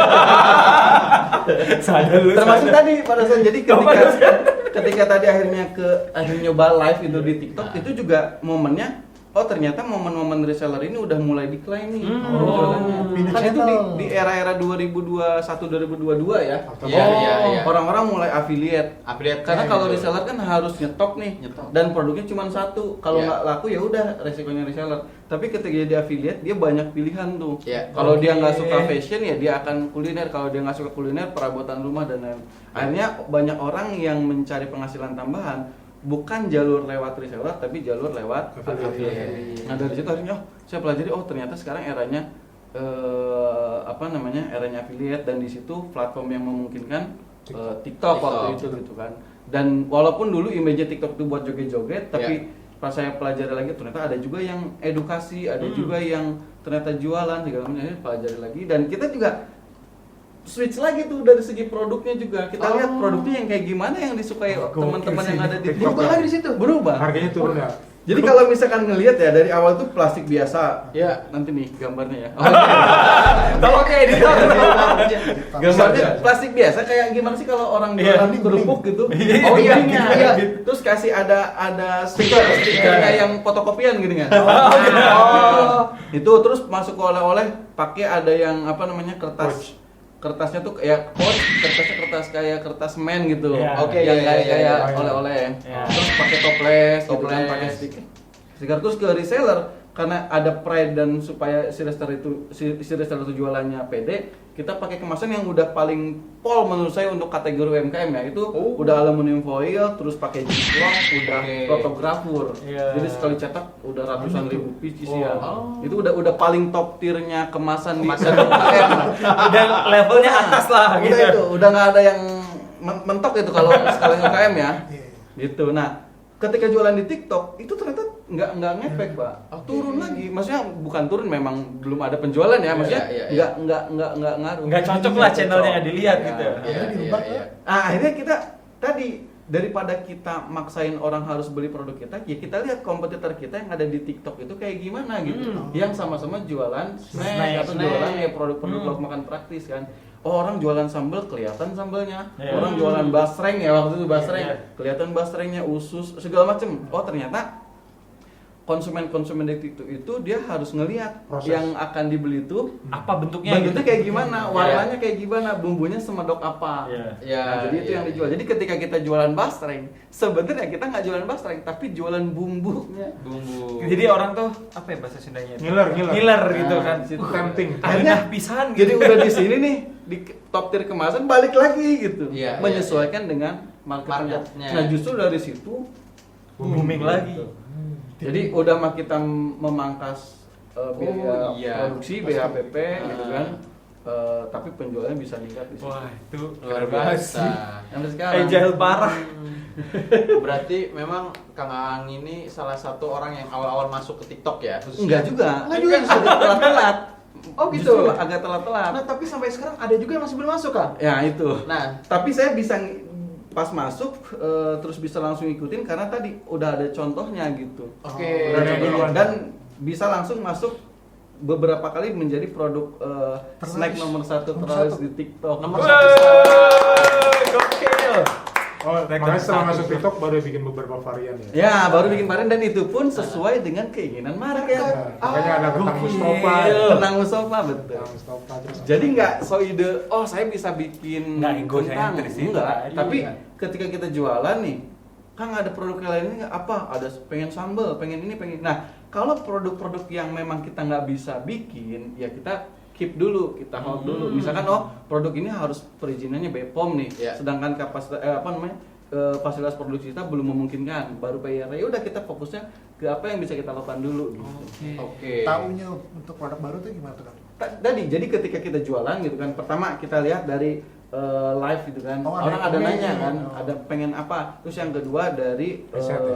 Termasuk tadi pada saat jadi ketika tadi akhirnya nyoba live itu di TikTok, itu juga momennya ternyata momen-momen reseller ini udah mulai decline nih. Kan itu di era-era 2021 2022 ya. Orang-orang mulai affiliate. Karena kalau reseller kan harus nyetok nih. Dan produknya cuma satu. Kalau nggak laku ya udah resikonya reseller. Tapi ketika dia affiliate, dia banyak pilihan tuh. Kalau dia nggak suka fashion ya dia akan kuliner. Kalau dia nggak suka kuliner, perabotan rumah dan lain. Akhirnya banyak orang yang mencari penghasilan tambahan bukan jalur lewat reseller tapi jalur lewat affiliate. Nah, dari situ akhirnya saya pelajari ternyata sekarang eranya eranya affiliate, dan di situ platform yang memungkinkan TikTok waktu itu gitu kan. Dan walaupun dulu image TikTok itu buat joget-joget, tapi pas saya pelajari lagi ternyata ada juga yang edukasi, ada juga yang ternyata jualan segala macam, pelajari lagi. Dan kita juga switch lagi tuh dari segi produknya juga. Kita lihat produknya yang kayak gimana yang disukai teman-teman yang ada di TikTok. Berubah lagi di situ. Berubah. Harganya turun ya. Jadi kalau misalkan ngelihat ya dari awal tuh plastik biasa. Ya, nanti nih gambarnya ya. Kalau kayak editor. Gambarnya plastik biasa kayak gimana sih kalau orang jualan di kerupuk gitu. Iya. Terus kasih ada stiker kayak yang fotokopian gitu kan. Itu terus masuk ke oleh-oleh pakai ada yang kertas kertasnya tuh kayak kertas kayak kertas men gitu. Iya. Oke, yang iya, iya, kayak iya. oleh-oleh. Iya. Terus pakai toples gitu kan, Toples. pakai stiker terus ke reseller karena ada pride dan supaya si reseller itu jualannya pede, kita pakai kemasan yang udah paling pol menurut saya untuk kategori UMKM ya. Itu Oh. udah aluminium foil, terus pakai ziplock, udah Oke. fotografur. Iya. Jadi sekali cetak udah ratusan ribu pieces ya. Oh. Itu udah paling top tiernya kemasan di Kemasan. UMKM. Udah levelnya atas lah Udah gitu. itu, udah nggak ada yang mentok itu kalau skala UMKM ya. Iya. Gitu. Nah, ketika jualan di TikTok itu ternyata nggak ngefek, Pak. Oke. Turun lagi. Maksudnya bukan turun, memang belum ada penjualan ya. Maksudnya Iya, iya, nggak ngaruh. Nggak cocok lah channelnya nggak dilihat Iya, gitu. iya, Akhirnya iya, dirubah iya. Akhirnya kita tadi daripada kita maksain orang harus beli produk kita, ya kita lihat kompetitor kita yang ada di TikTok itu kayak gimana gitu. Yang sama-sama jualan snack atau snack. jualan ya produk-produk lauk makan praktis kan. Oh, orang jualan sambal kelihatan sambalnya. Iya. Orang jualan basreng ya waktu itu basreng, Iya. kelihatan basrengnya, usus segala macem. Oh, ternyata konsumen di TikTok itu dia harus ngelihat Proses. yang akan dibeli itu Apa bentuknya? bentuknya gitu? kayak gimana, warnanya kayak gimana, bumbunya semedok apa. Iya. Iya, Nah, jadi itu iya, yang dijual. Jadi ketika kita jualan basreng, sebenarnya kita nggak jualan basreng, tapi jualan bumbunya. Bumbu. Jadi orang tuh apa ya bahasa Sundanya? Ngiler. Ngiler gitu Nah, kan. di situ. Tempting. Akhirnya pisan jadi gitu. udah di sini nih di top tier kemasan balik lagi gitu, Iya, menyesuaikan dengan marketnya. Marketnya. Nah justru dari situ booming lagi. jadi udah mah kita memangkas biaya Oh, iya. produksi BHPP gitu Ah. kan, tapi penjualannya bisa meningkat di situ. Wah, itu Luar biasa. Sampai sekarang. Agile parah. Berarti memang Kang Aang ini salah satu orang yang awal-awal masuk ke TikTok ya? Enggak juga. Enggak juga. Agak telat-telat. Oh, gitu. Justru agak telat-telat. Nah, tapi sampai sekarang ada juga yang masih belum masuk, Kang? Ya itu. Nah, Tapi saya bisa pas masuk terus bisa langsung ikutin karena tadi udah ada contohnya gitu. oke. Udah ada duluan. Dan bisa langsung masuk beberapa kali menjadi produk snack nomor satu terlaris di TikTok. Nomor Wah, satu. gokil. Oh, makanya setelah satu. masuk TikTok baru bikin beberapa varian ya. Ya, baru bikin varian dan itu pun sesuai dengan keinginan market. Makanya ada kentang gokil. Mustafa. Tenang Mustafa betul. Kentang Mustafa terus. Jadi nggak so ide, oh saya bisa bikin Nggak kentang, egosentris itu enggak. tadi. Tapi Iya. ketika kita jualan nih, Kang ada produk yang lain nggak apa? Ada pengen sambal, pengen ini, pengen. Nah, kalau produk-produk yang memang kita nggak bisa bikin, ya kita keep dulu, kita hold dulu. Misalkan oh produk ini harus perizinannya BPOM nih, Iya. sedangkan kapasitas fasilitas produksi kita belum memungkinkan, baru PR. Ya udah kita fokusnya ke apa yang bisa kita lakukan dulu. Gitu. Oke. Tahunya untuk produk baru tuh gimana tuh, Kang? Tadi jadi ketika kita jualan gitu kan, pertama kita lihat dari live gitu kan, Oh, ada orang ada komen. nanya kan, Oh. ada pengen apa, terus yang kedua dari Riset ya?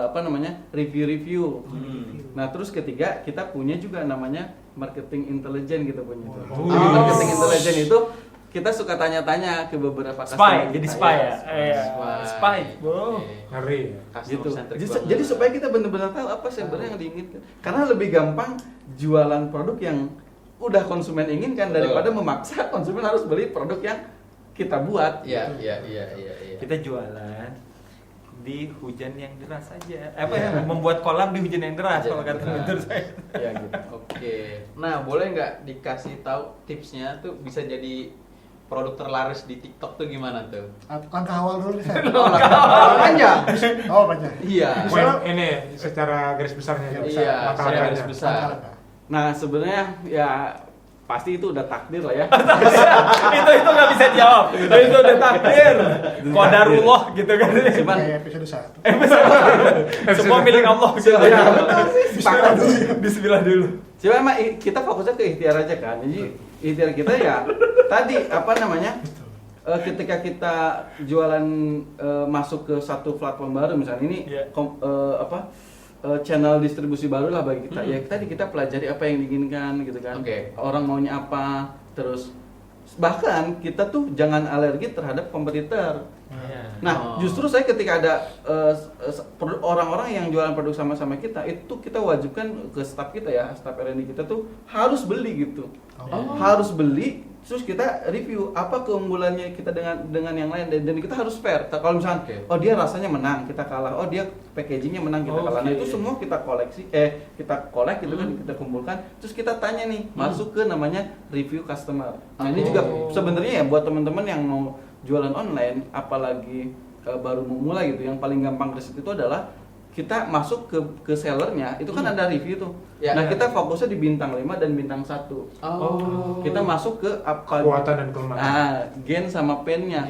apa namanya review. Hmm. Nah terus ketiga kita punya juga namanya marketing intelligence gitu punya. Oh. Jadi marketing intelligence itu kita suka tanya-tanya ke beberapa Spy, customer jadi kita, spy ya. ya. Iya. Spy, bro. Oke. Ngeri ya. Customer Gitu. centric Jadi, banget. jadi supaya kita benar-benar tahu apa sebenarnya yang diinginkan. Karena lebih gampang jualan produk yang udah konsumen inginkan Betul. daripada memaksa konsumen harus beli produk yang kita buat. Iya, iya, iya, iya, iya. Kita jualan di hujan yang deras aja. Apa Iya. ya? Membuat kolam di hujan yang deras Hujan kalau yang kata deras. mentor saya. Ya gitu. Oke. Nah, boleh nggak dikasih tahu tipsnya tuh bisa jadi produk terlaris di TikTok tuh gimana tuh? Langkah awal dulu nih, saya. Oh, panjang. Oh, panjang. Iya. Misalnya- Poin ini secara garis besarnya. Iya, Jok. Iya, Langkah secara langkahnya. garis besar. Nah sebenarnya ya pasti itu udah takdir lah ya. itu nggak bisa jawab. Itu udah takdir. Qadarullah gitu kan. Cuman Kayak episode 1. Semua milik Allah gitu. Ya, Bismillah dulu. Bismillah dulu. Cuma emang kita fokusnya ke ikhtiar aja kan. Jadi ikhtiar kita ya tadi apa namanya? Ketika kita jualan masuk ke satu platform baru misalnya ini Iya. channel distribusi baru lah bagi kita. Ya tadi kita pelajari apa yang diinginkan gitu kan. Oke. Orang maunya apa, terus bahkan kita tuh jangan alergi terhadap kompetitor. Nah, Oh. justru saya ketika ada orang-orang yang jualan produk sama-sama kita, itu kita wajibkan ke staff kita ya, staff R&D kita tuh harus beli gitu. Oh. Harus beli terus kita review apa keunggulannya kita dengan yang lain dan kita harus fair. Kalau misalnya oh dia rasanya menang, kita kalah. Oh dia packagingnya menang, kita kalah. Nah itu semua kita kita collect gitu kan, kita kumpulkan. Terus kita tanya nih, masuk ke namanya review customer. Nah ini juga sebenarnya ya buat teman-teman yang mau jualan online, apalagi baru memulai gitu, yang paling gampang riset itu adalah kita masuk ke sellernya, itu kan ada review tuh. Nah kita fokusnya di bintang 5 dan bintang 1. Kita masuk ke apa kekuatan dan kelemahan. Gen sama pain-nya.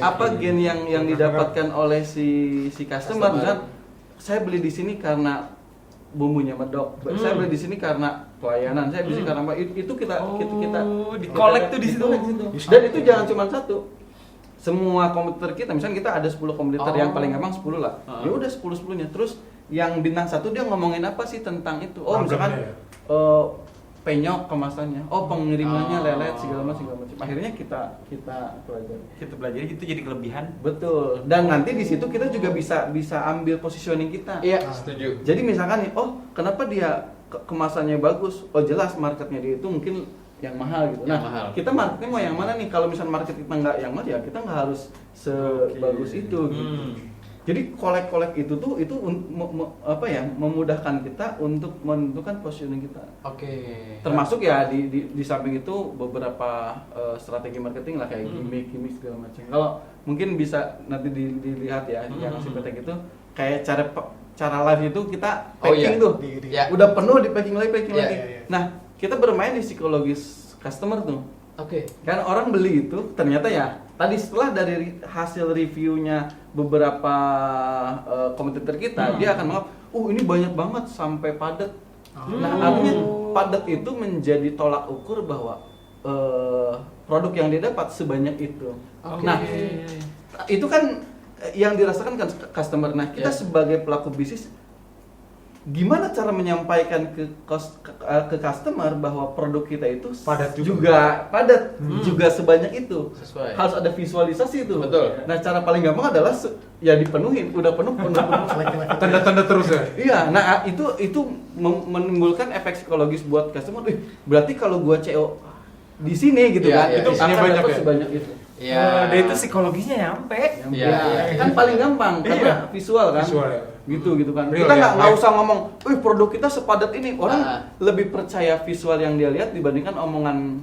Apa Gen yang didapatkan oleh si customer kan, saya beli di sini karena bumbunya medok. Saya beli di sini karena pelayanan. Saya beli karena itu kita di-collect tuh di situ. Dan itu jangan cuma satu. Semua kompetitor kita, misalnya kita ada 10 kompetitor yang paling gampang 10 lah. Ya udah 10-10-nya. Terus yang bintang 1 dia ngomongin apa sih tentang itu? Oh, misalkan penyok kemasannya. Oh, pengirimannya lelet segala macam. Akhirnya kita pelajari. Kita pelajari itu jadi kelebihan. Betul. Dan nanti di situ kita juga bisa ambil positioning kita. Iya, setuju. Jadi misalkan nih, oh, kenapa dia kemasannya bagus? Oh, jelas marketnya dia itu mungkin yang mahal gitu. Nah, mahal. kita marketnya mau yang mana nih? Kalau misalnya market kita nggak yang mahal ya kita nggak harus sebagus itu gitu. Jadi kolek itu tuh memudahkan kita untuk menentukan positioning kita. Termasuk ya di samping itu beberapa strategi marketing lah kayak gimmick segala macam. Kalau mungkin bisa nanti dilihat ya yang Sipetek itu kayak cara live itu kita packing tuh. Udah penuh di packing lagi. Nah, kita bermain di psikologis customer tuh. Kan orang beli itu ternyata ya tadi setelah dari hasil reviewnya beberapa kompetitor kita, dia akan mengatakan, ini banyak banget sampai padat. Nah, artinya padat itu menjadi tolak ukur bahwa produk yang dia dapat sebanyak itu. Nah, itu kan yang dirasakan kan customer. Nah, kita sebagai pelaku bisnis gimana cara menyampaikan ke customer bahwa produk kita itu padat juga sebanyak itu. Sesuai. Harus ada visualisasi itu. Betul. Nah, cara paling gampang adalah ya dipenuhin, udah penuh. Tanda-tanda terus ya. Iya, nah itu menimbulkan efek psikologis buat customer. Berarti kalau gua CO di sini gitu kan, itu akan banyak dapat ya? sebanyak itu. Dia itu psikologisnya nyampe. Kan paling gampang karena visual kan. Visual ya. Gitu kan. Real Kita ya, nggak live. usah ngomong, produk kita sepadat ini. Orang lebih percaya visual yang dia lihat dibandingkan omongan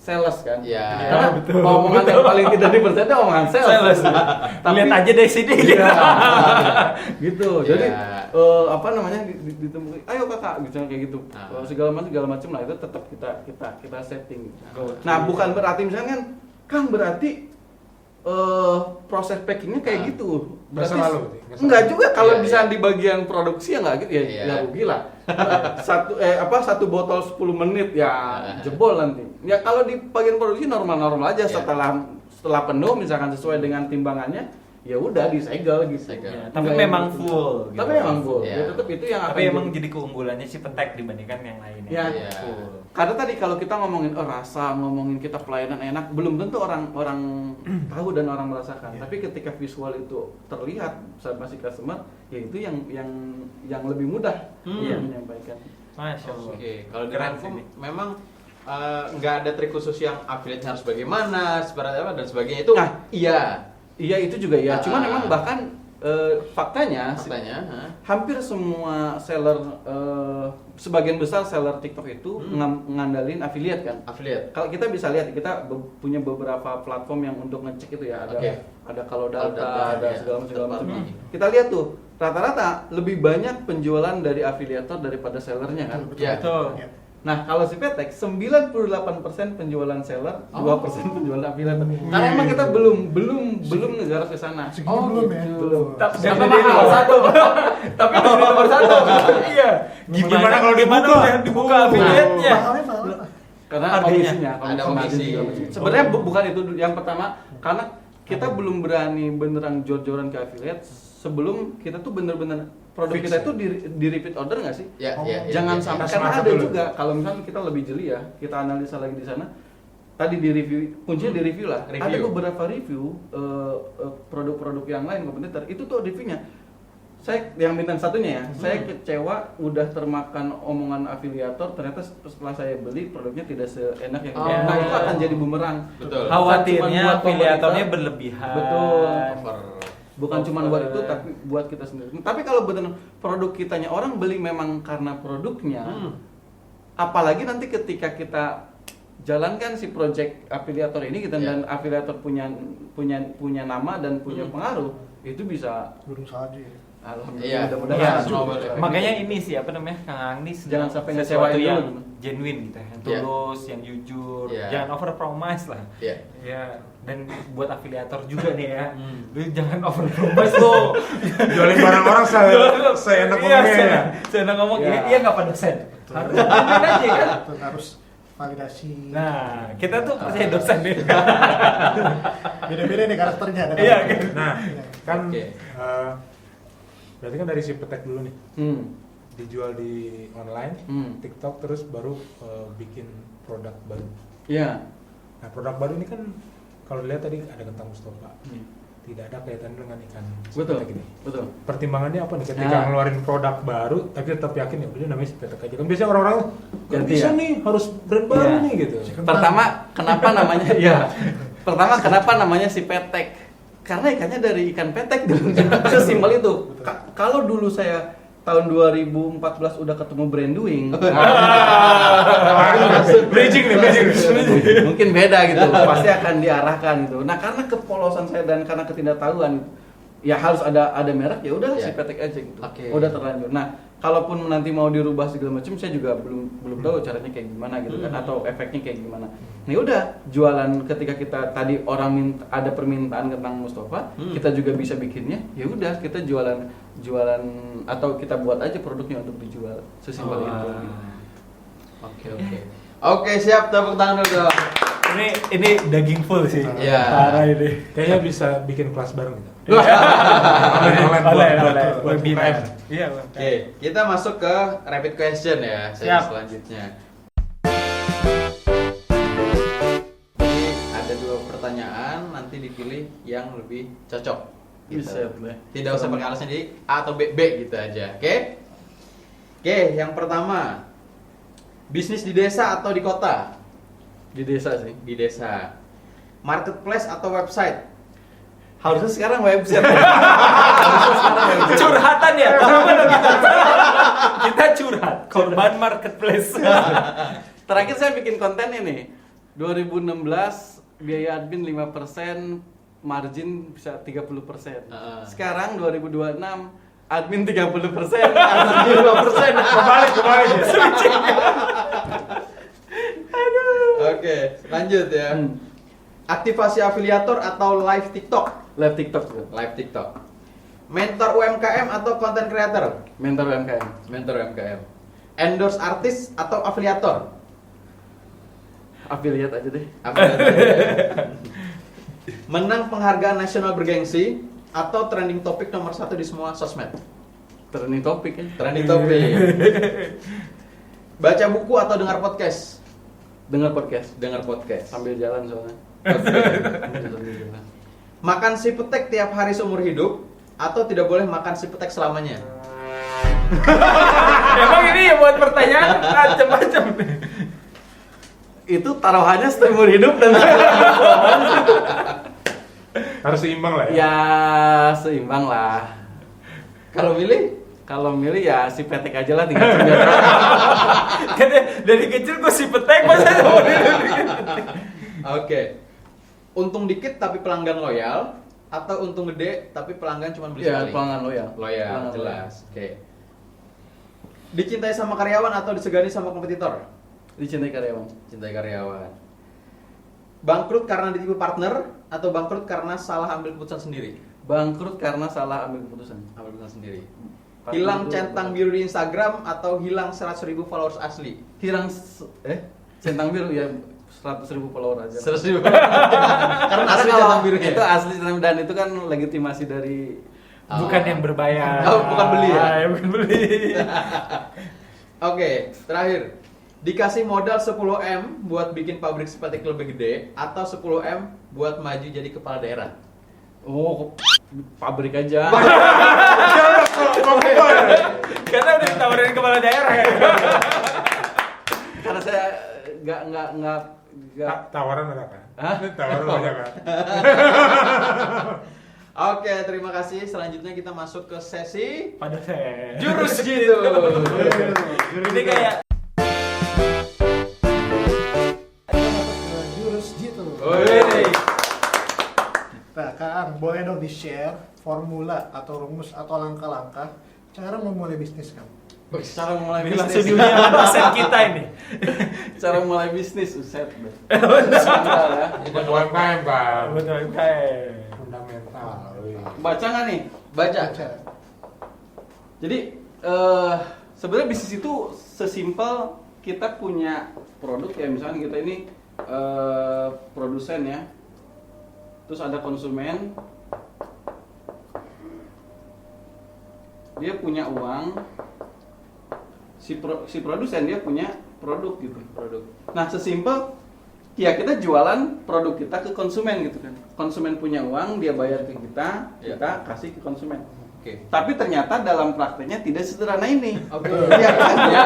sales kan. Karena omongan yang paling tidak dipercaya itu omongan sales. Tapi lihat aja dari sini gitu. Gitu. Jadi ditemukan, ayo kakak gitu kayak gitu. Segala macam lah itu tetap kita setting. Nah, bukan berarti misalnya kan berarti proses packingnya kayak gitu. Berarti enggak juga kalau bisa di bagian produksi ya enggak gitu ya rugi lah. Satu botol 10 menit ya jebol nanti. Ya kalau di bagian produksi normal-normal aja setelah penuh misalkan sesuai dengan timbangannya ya udah disegel gitu. Tapi memang full. Gitu. Tapi memang full. Ya tetap itu yang tapi emang jadi keunggulannya si Petek dibandingkan yang lainnya. Full. Karena tadi kalau kita ngomongin rasa, ngomongin kita pelayanan enak, belum tentu orang tahu dan orang merasakan. Tapi ketika visual itu terlihat sama si customer, ya itu yang lebih mudah menyampaikan. Masya Allah. Kalau di Rankum memang nggak ada trik khusus yang affiliate harus bagaimana, seperti apa dan sebagainya itu. Iya itu juga ya. Cuman memang bahkan faktanya hampir semua seller sebagian besar seller TikTok itu ngandalin affiliate kan. Kalau kita bisa lihat kita punya beberapa platform yang untuk ngecek itu ya. Ada kalau data, ada segala macam. Kita lihat tuh rata-rata lebih banyak penjualan dari afiliator daripada sellernya kan. Betul. Nah, kalau si Petek 98% penjualan seller, 2% penjualan affiliate. Karena emang kita belum ngegarap ke sana. Belum ya. Belum. Tapi nomor satu. Tapi nomor satu. Iya. Gimana kalau dibuka affiliate-nya? Mahalnya. Karena harganya ada komisi. Sebenarnya bukan itu yang pertama, karena kita belum berani beneran jor-joran ke affiliate sebelum kita tuh bener-bener produk fix, kita itu di repeat order nggak sih? Jangan sampai karena Semacam ada dulu. juga kalau misalnya kita lebih jeli ya, kita analisa lagi di sana. Tadi di review, kuncinya di review lah. Ada beberapa review produk-produk yang lain kompetitor itu tuh reviewnya saya yang bintang satunya ya, saya kecewa udah termakan omongan afiliator, ternyata setelah saya beli produknya tidak seenak yang nah itu akan jadi bumerang. Betul. Khawatirnya Bukan cuma buat afiliatornya pemerintah. berlebihan. Betul. Over. Bukan cuma buat itu tapi buat kita sendiri. Tapi kalau benar produk kitanya orang beli memang karena produknya, apalagi nanti ketika kita jalankan si project afiliator ini kita dan afiliator punya nama dan punya pengaruh, itu bisa Burung saja ya. alhamdulillah Iya, mudah-mudahan. iya. Makanya ini sih apa namanya Kang Ang nih Jangan sampai sesuatu ngecewain yang dulu. genuine gitu, yang Iya. tulus, yang jujur, Iya. jangan over promise lah. Iya. Ya, dan buat afiliator juga nih ya, lu jangan over promise lo. Jualin barang orang seenak ngomongnya ya. Seenak ngomong, Iya. iya nggak pada dosen. Harus jujur aja kan. Itu harus validasi. Nah, kita tuh percaya dosen nih. Beda-beda nih karakternya. Ada Iya, karakternya. Nah, kan Oke. berarti kan dari si petek dulu nih, dijual di online, TikTok, terus baru bikin produk baru. Iya. Nah, produk baru ini kan kalau dilihat tadi ada kentang Mustafa, tidak ada kaitan dengan ikan si Betul. petek ini. Betul. Pertimbangannya apa nih ketika Nah. ngeluarin produk baru tapi tetap yakin ya udah namanya si petek aja. Kan biasanya orang-orang nggak Ganti bisa ya? nih, harus brand baru Iya. nih gitu. Pertama, kenapa namanya? Iya. Pertama, kenapa namanya si petek? Karena ikannya dari ikan petek dulu. Sesimpel itu. Kalau dulu saya tahun 2014 udah ketemu Brandoing, Bridging nih, bridging. mungkin beda gitu. Pasti akan diarahkan gitu. Nah, karena kepolosan saya dan karena ketidaktahuan, ya harus ada merek, ya udah si Iya. petek aja gitu. Oke. Udah terlanjur. Nah, kalaupun nanti mau dirubah segala macam, saya juga belum tahu caranya kayak gimana gitu kan, atau efeknya kayak gimana. Nah, udah jualan ketika kita tadi orang ada permintaan tentang Mustafa, kita juga bisa bikinnya. Ya udah kita jualan atau kita buat aja produknya untuk dijual. Sesimpel itu. Oke, siap, tepuk tangan dulu dong. Ini daging full sih. Iya. Parah ini. Kayaknya bisa bikin kelas bareng gitu. Oleh webinar. Iya, Oke, kita masuk ke rapid question ya, sesi Siap. selanjutnya. Ini ada 2 pertanyaan, nanti dipilih yang lebih cocok. Gitu. Bisa, boleh. Tidak usah pakai alasan jadi A atau B gitu aja, oke? Oke, yang pertama, bisnis di desa atau di kota? Di desa sih. Di desa. Marketplace atau website? Harusnya sekarang website. Harusnya sekarang website. Curhatan ya. Kita curhat. Korban marketplace. Terakhir saya bikin konten ini 2016 biaya admin 5%, margin bisa 30%. Sekarang 2026 admin 30%, margin 5%. Kembali ya. Oke, lanjut ya. Aktivasi afiliator atau live TikTok? Live TikTok tuh. Live TikTok. Mentor UMKM atau content creator? Mentor UMKM. Mentor UMKM. Endorse artis atau afiliator? Affiliate aja deh. Afiliator. Menang penghargaan nasional bergengsi atau trending topik nomor 1 di semua sosmed? Trending topik ya. Trending topik. Baca buku atau dengar podcast? Dengar podcast Dengar podcast. sambil jalan soalnya. Sambil jalan. Makan si petek tiap hari seumur hidup atau tidak boleh makan si petek selamanya? Emang ini ya buat pertanyaan macam-macam. Itu taruhannya seumur hidup dan Harus seimbang lah ya. ya seimbang lah. Kalau milih? Kalau milih ya si petek aja lah tinggal tinggal. Karena dari kecil gue si petek masa seumur hidup. Oke. Untung dikit tapi pelanggan loyal atau untung gede tapi pelanggan cuma beli Ya sekali? pelanggan loyal. Loyal, Pelanggan jelas. Oke. Dicintai sama karyawan atau disegani sama kompetitor? loyal. Dicintai karyawan. Cintai karyawan. Bangkrut karena ditipu partner atau bangkrut karena salah ambil keputusan sendiri? Bangkrut karena salah ambil keputusan. Ambil keputusan sendiri. Partner Hilang itu- centang biru di Instagram atau hilang 100.000 followers asli? Centang biru ya 100.000 follower aja. 100.000. Karena asli Kalau centang biru itu asli dan itu kan legitimasi dari Bukan yang berbayar. Oh, bukan beli ya? Bukan beli. Oke, terakhir. Dikasih modal 10M buat bikin pabrik sepetik lebih gede atau 10M buat maju jadi kepala daerah? pabrik aja. Tawaran ada kan? Hah? Tawaran banyak kan? Oke, terima kasih. Selanjutnya kita masuk ke sesi Pada saya. jurus gitu. Ini kayak Jurus gitu. Woi. Nah, Kang, boleh dong di-share formula atau rumus atau langkah-langkah cara memulai bisnis, Kang? Cara mulai ini langsung bisnis. diuji dosen kita ini. Cara mulai bisnis, uset. Fundamental ya. Buat UMKM kan? Betul kayak. Fundamental. Baca nggak nih? Baca. Jadi sebenarnya bisnis itu sesimpel kita punya produk ya, misalnya kita ini produsen ya, terus ada konsumen, dia punya uang, si produsen dia punya produk gitu. Produk. Nah sesimpel ya kita jualan produk kita ke konsumen gitu kan. Konsumen punya uang, dia bayar ke kita, Ya. kita kasih ke konsumen. Oke. Tapi ternyata dalam prakteknya tidak sederhana ini. Oke. Iya kan? Iya.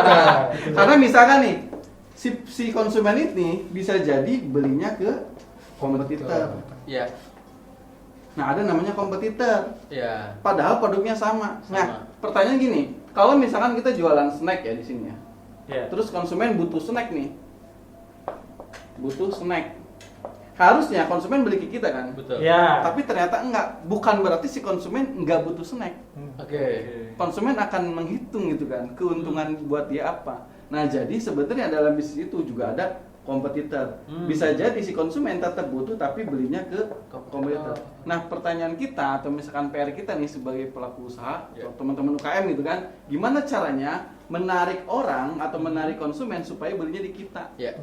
Karena misalkan nih, si konsumen ini bisa jadi belinya ke kompetitor. Iya. Nah, ada namanya kompetitor. Iya. Padahal produknya sama. Nah, Sama. pertanyaan gini, kalau misalkan kita jualan snack ya di sini ya. Ya. Terus konsumen butuh snack nih. Butuh snack. Harusnya konsumen beli ke kita kan? Betul. Ya. Tapi ternyata enggak. Bukan berarti si konsumen enggak butuh snack. Oke. Konsumen akan menghitung gitu kan, keuntungan buat dia apa. Nah, jadi sebetulnya dalam bisnis itu juga ada kompetitor. Bisa jadi si konsumen tetap butuh tapi belinya ke kompetitor. Nah, pertanyaan kita atau misalkan PR kita nih sebagai pelaku usaha Ya. atau teman-teman UKM gitu kan, gimana caranya menarik orang atau menarik konsumen supaya belinya di kita? Iya.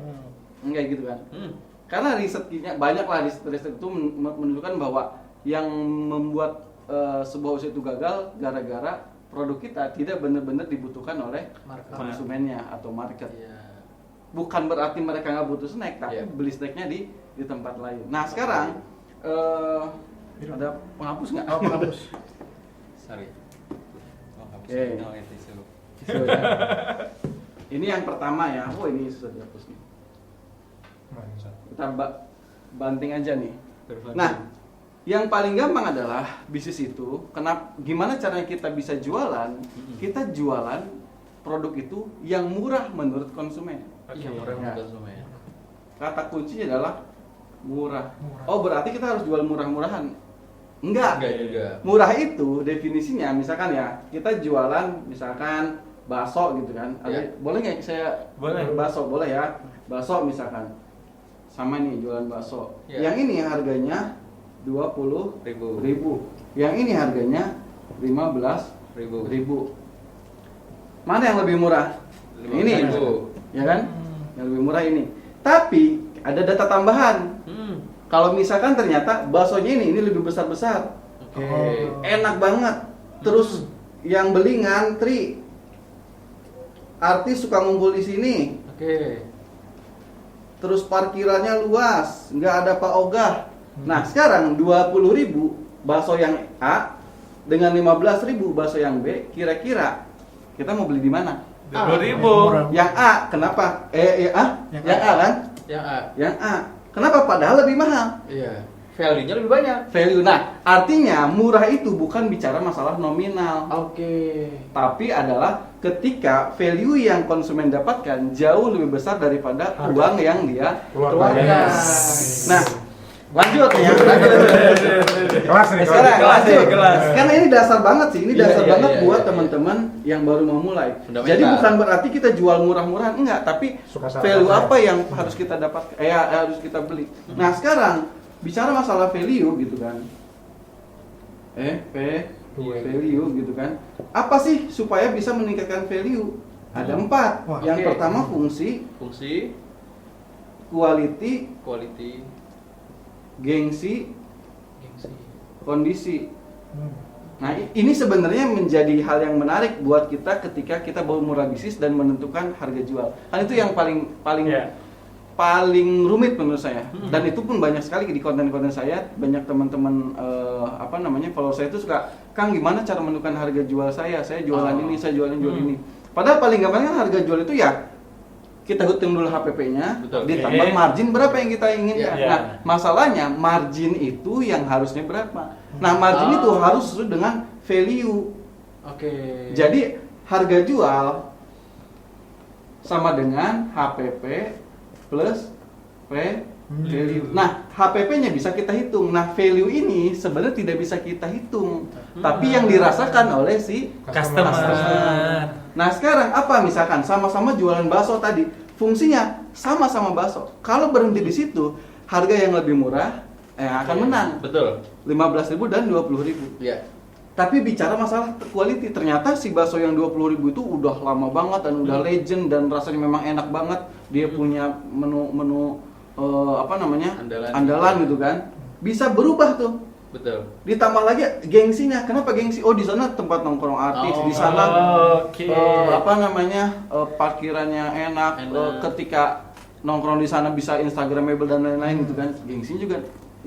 Enggak gitu kan? Karena risetnya banyak lah, riset itu menunjukkan bahwa yang membuat sebuah usaha itu gagal gara-gara produk kita tidak benar-benar dibutuhkan oleh Market. konsumennya atau market. Iya. Bukan berarti mereka nggak butuh snack, tapi Iya. beli snacknya di tempat lain. Nah sekarang ada penghapus nggak? Oh, penghapus. Sorry. Oke. So, ya. Ini yang pertama ya. Oh ini sudah dihapus nih. Mantap. Kita banting aja nih. Nah, yang paling gampang adalah bisnis itu, gimana caranya kita bisa jualan? Kita jualan produk itu yang murah menurut konsumen. Iya, murah Ya. konsumen. Kata kuncinya adalah murah. Oh, berarti kita harus jual murah-murahan? Enggak. Enggak juga. Murah itu definisinya misalkan ya, kita jualan misalkan bakso gitu kan. Ya. Boleh nggak saya Boleh. bakso? Boleh ya. Bakso misalkan. Sama nih jualan bakso. Ya. Yang ini harganya 20.000. Yang ini harganya 15.000. Mana yang lebih murah? 15.000. Ini. Ya kan? Yang lebih murah ini. Tapi ada data tambahan. Kalau misalkan ternyata baksonya ini lebih besar-besar. Oke. Oh. Enak banget. Terus yang beli ngantri. Artis suka ngumpul di sini. Oke. Terus parkirannya luas, nggak ada Pak Ogah. Nah sekarang 20.000 bakso yang A dengan 15.000 bakso yang B, kira-kira kita mau beli di mana? 20.000. Yang A, kenapa? Yang A kan? Yang A. Yang A. Kenapa? Padahal lebih mahal. Iya. Value-nya lebih banyak. Value. Nah, artinya murah itu bukan bicara masalah nominal. Oke. Tapi adalah ketika value yang konsumen dapatkan jauh lebih besar daripada Harga. uang yang dia Keluarkan. keluarkan. Nah, lanjut ya. Kelas nih, Sekarang kelas lanjut. nih, kelas. Karena ini dasar banget sih, ini Iya, dasar iya, banget iya, buat iya. teman-teman yang baru mau mulai. Fundamental. Jadi bukan berarti kita jual murah-murahan, enggak, tapi Suka salah value pakai. apa yang harus kita dapat, harus kita beli. Nah sekarang bicara masalah value gitu kan, value gitu kan. Apa sih supaya bisa meningkatkan value? Ada 4. Wah, Yang oke. pertama fungsi, Fungsi, quality, quality, gengsi, gengsi. kondisi. Nah, ini sebenarnya menjadi hal yang menarik buat kita ketika kita baru mulai bisnis dan menentukan harga jual. Kan itu yang paling Ya. paling rumit menurut saya. Dan itu pun banyak sekali di konten-konten saya, banyak teman-teman follower saya itu suka, "Kang, gimana cara menentukan harga jual saya? Saya jualan ini, saya jualan jual ini." Padahal paling gampang kan harga jual itu ya kita hitung dulu HPP-nya, Betul. ditambah Oke. margin berapa yang kita inginkan. Iya. Nah, masalahnya margin itu yang harusnya berapa? Nah, margin itu harus sesuai dengan value. Oke. Jadi harga jual sama dengan HPP plus value. Nah, HPP-nya bisa kita hitung. Nah, value ini sebenarnya tidak bisa kita hitung, tapi yang dirasakan oleh si Customer. Nah, sekarang apa misalkan sama-sama jualan bakso tadi, fungsinya sama-sama bakso. Kalau berhenti di situ, harga yang lebih murah yang akan menang. Betul. 15.000 dan 20.000. Iya. Tapi bicara masalah quality, ternyata si bakso yang 20.000 itu udah lama banget dan udah legend dan rasanya memang enak banget. Dia punya menu andalan gitu kan. Bisa berubah tuh. Betul. Ditambah lagi gengsinya. Kenapa gengsi? Oh, di sana tempat nongkrong artis, di sana Oke. parkirannya enak. Enak. Ketika nongkrong di sana bisa instagramable dan lain-lain gitu kan. Gengsinya juga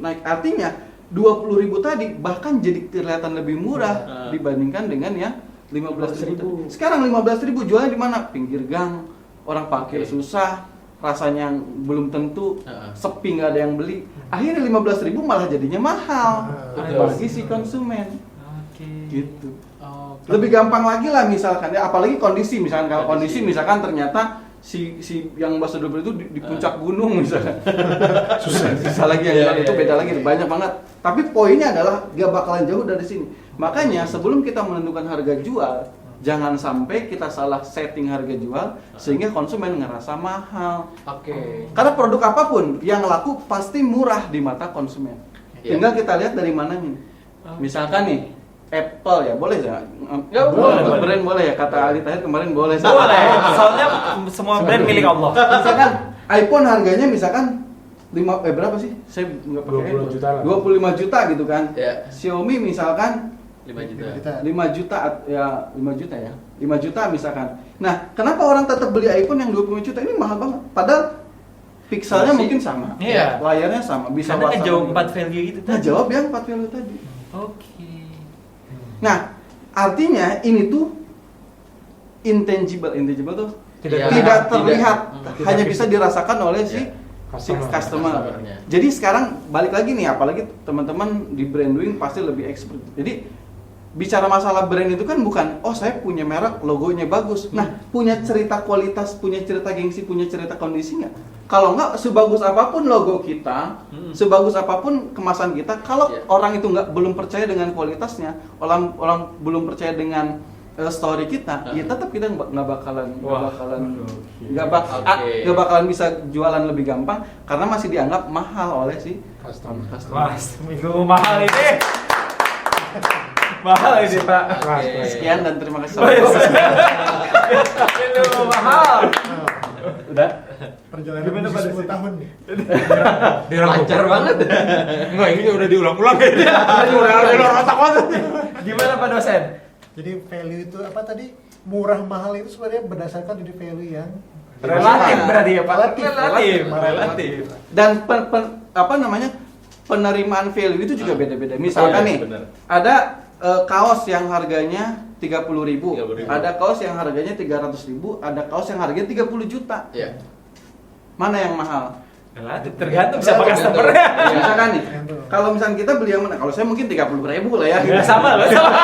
naik. Artinya 20.000 tadi bahkan jadi kelihatan lebih murah dibandingkan dengan yang 15.000. Sekarang 15.000 jualnya di mana? Pinggir gang, orang parkir susah, rasanya belum tentu, sepi nggak ada yang beli. Akhirnya 15.000 malah jadinya mahal bagi si konsumen. Oke. Gitu. Lebih gampang lagi lah misalkan ya, apalagi kondisi misalkan kalau kondisi misalkan ternyata si yang bakso double itu di puncak gunung misalkan. Susah lagi yang itu beda lagi, banyak banget. Tapi poinnya adalah gak bakalan jauh dari sini. Makanya sebelum kita menentukan harga jual, jangan sampai kita salah setting harga jual sehingga konsumen ngerasa mahal. Oke. Karena produk apapun yang laku pasti murah di mata konsumen. Iya. Tinggal kita lihat dari mananya. Misalkan nih Apple ya, boleh ya? Ya, boleh. Brand boleh ya, kata Ali Tahir kemarin boleh. Boleh. Soalnya semua brand milik Allah. Misalkan iPhone harganya misalkan berapa sih? Saya nggak pakai 20 iPhone. juta lah. 25 juta gitu kan. Ya. Xiaomi misalkan 5 juta. 5 juta ya, 5 juta ya. 5 juta misalkan. Nah, kenapa orang tetap beli iPhone yang 25 juta? Ini mahal banget. Padahal pixelnya Masih. mungkin sama. Iya. Layarnya sama, bisa Karena WhatsApp. ngejawab 4 value itu Nah, tadi. jawab yang 4 value tadi. Oke. Nah, artinya ini tuh intangible tuh Iya. tidak terlihat, Tidak. hanya bisa dirasakan oleh si Customer. customer. Customernya. Jadi sekarang balik lagi nih, apalagi teman-teman di branding pasti lebih expert. Jadi bicara masalah brand itu kan bukan, oh saya punya merek, logonya bagus. Nah, punya cerita kualitas, punya cerita gengsi, punya cerita kondisi nggak? Kalau nggak, sebagus apapun logo kita, sebagus apapun kemasan kita, kalau Iya. orang itu belum percaya dengan kualitasnya, orang belum percaya dengan story kita, ya tetap kita nggak bakalan Oke. bisa jualan lebih gampang karena masih dianggap mahal oleh si Customer. Wah, seminggu mahal ini. Mahal ini, Pak. Oke. Sekian dan terima kasih. Oh, iya. Seminggu mahal. Udah. Perjalanan Gimana, bisnis Pak? 10 tahun nih. Lancar banget. Enggak, ini udah diulang-ulang kayaknya. Ini udah ada luar otak banget. Gimana Pak dosen? Jadi value itu apa tadi? Murah mahal itu sebenarnya berdasarkan dari value yang Relatif berarti ya Pak. Relatif. Relatif. Dan penerimaan value itu juga beda-beda. Misalkan Iya, nih, benar. ada kaos yang harganya 30.000, 30.000. ada kaos yang harganya 300.000, ada kaos yang harganya 30 juta. Iya. Mana yang mahal? Relatif tergantung siapa Tergantung. customer-nya. Ya, misalkan nih, Tergantung. kalau misalnya kita beli yang mana? Kalau saya mungkin 30.000 lah ya. Ya sama loh. Sama.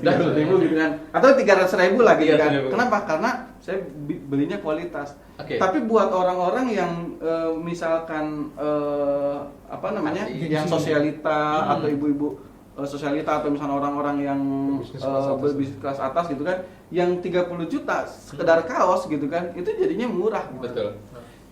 30.000 gitu kan, atau 300.000 lah gitu Iya, kan. 300.000. Kenapa? Karena saya belinya kualitas. Oke. Tapi buat orang-orang yang misalkan Artis. yang sosialita atau ibu-ibu sosialita atau misalnya orang-orang yang Berbisnis kelas atas. berbisnis kelas atas gitu kan, yang 30 juta sekedar kaos gitu kan, itu jadinya murah. Gitu. Betul.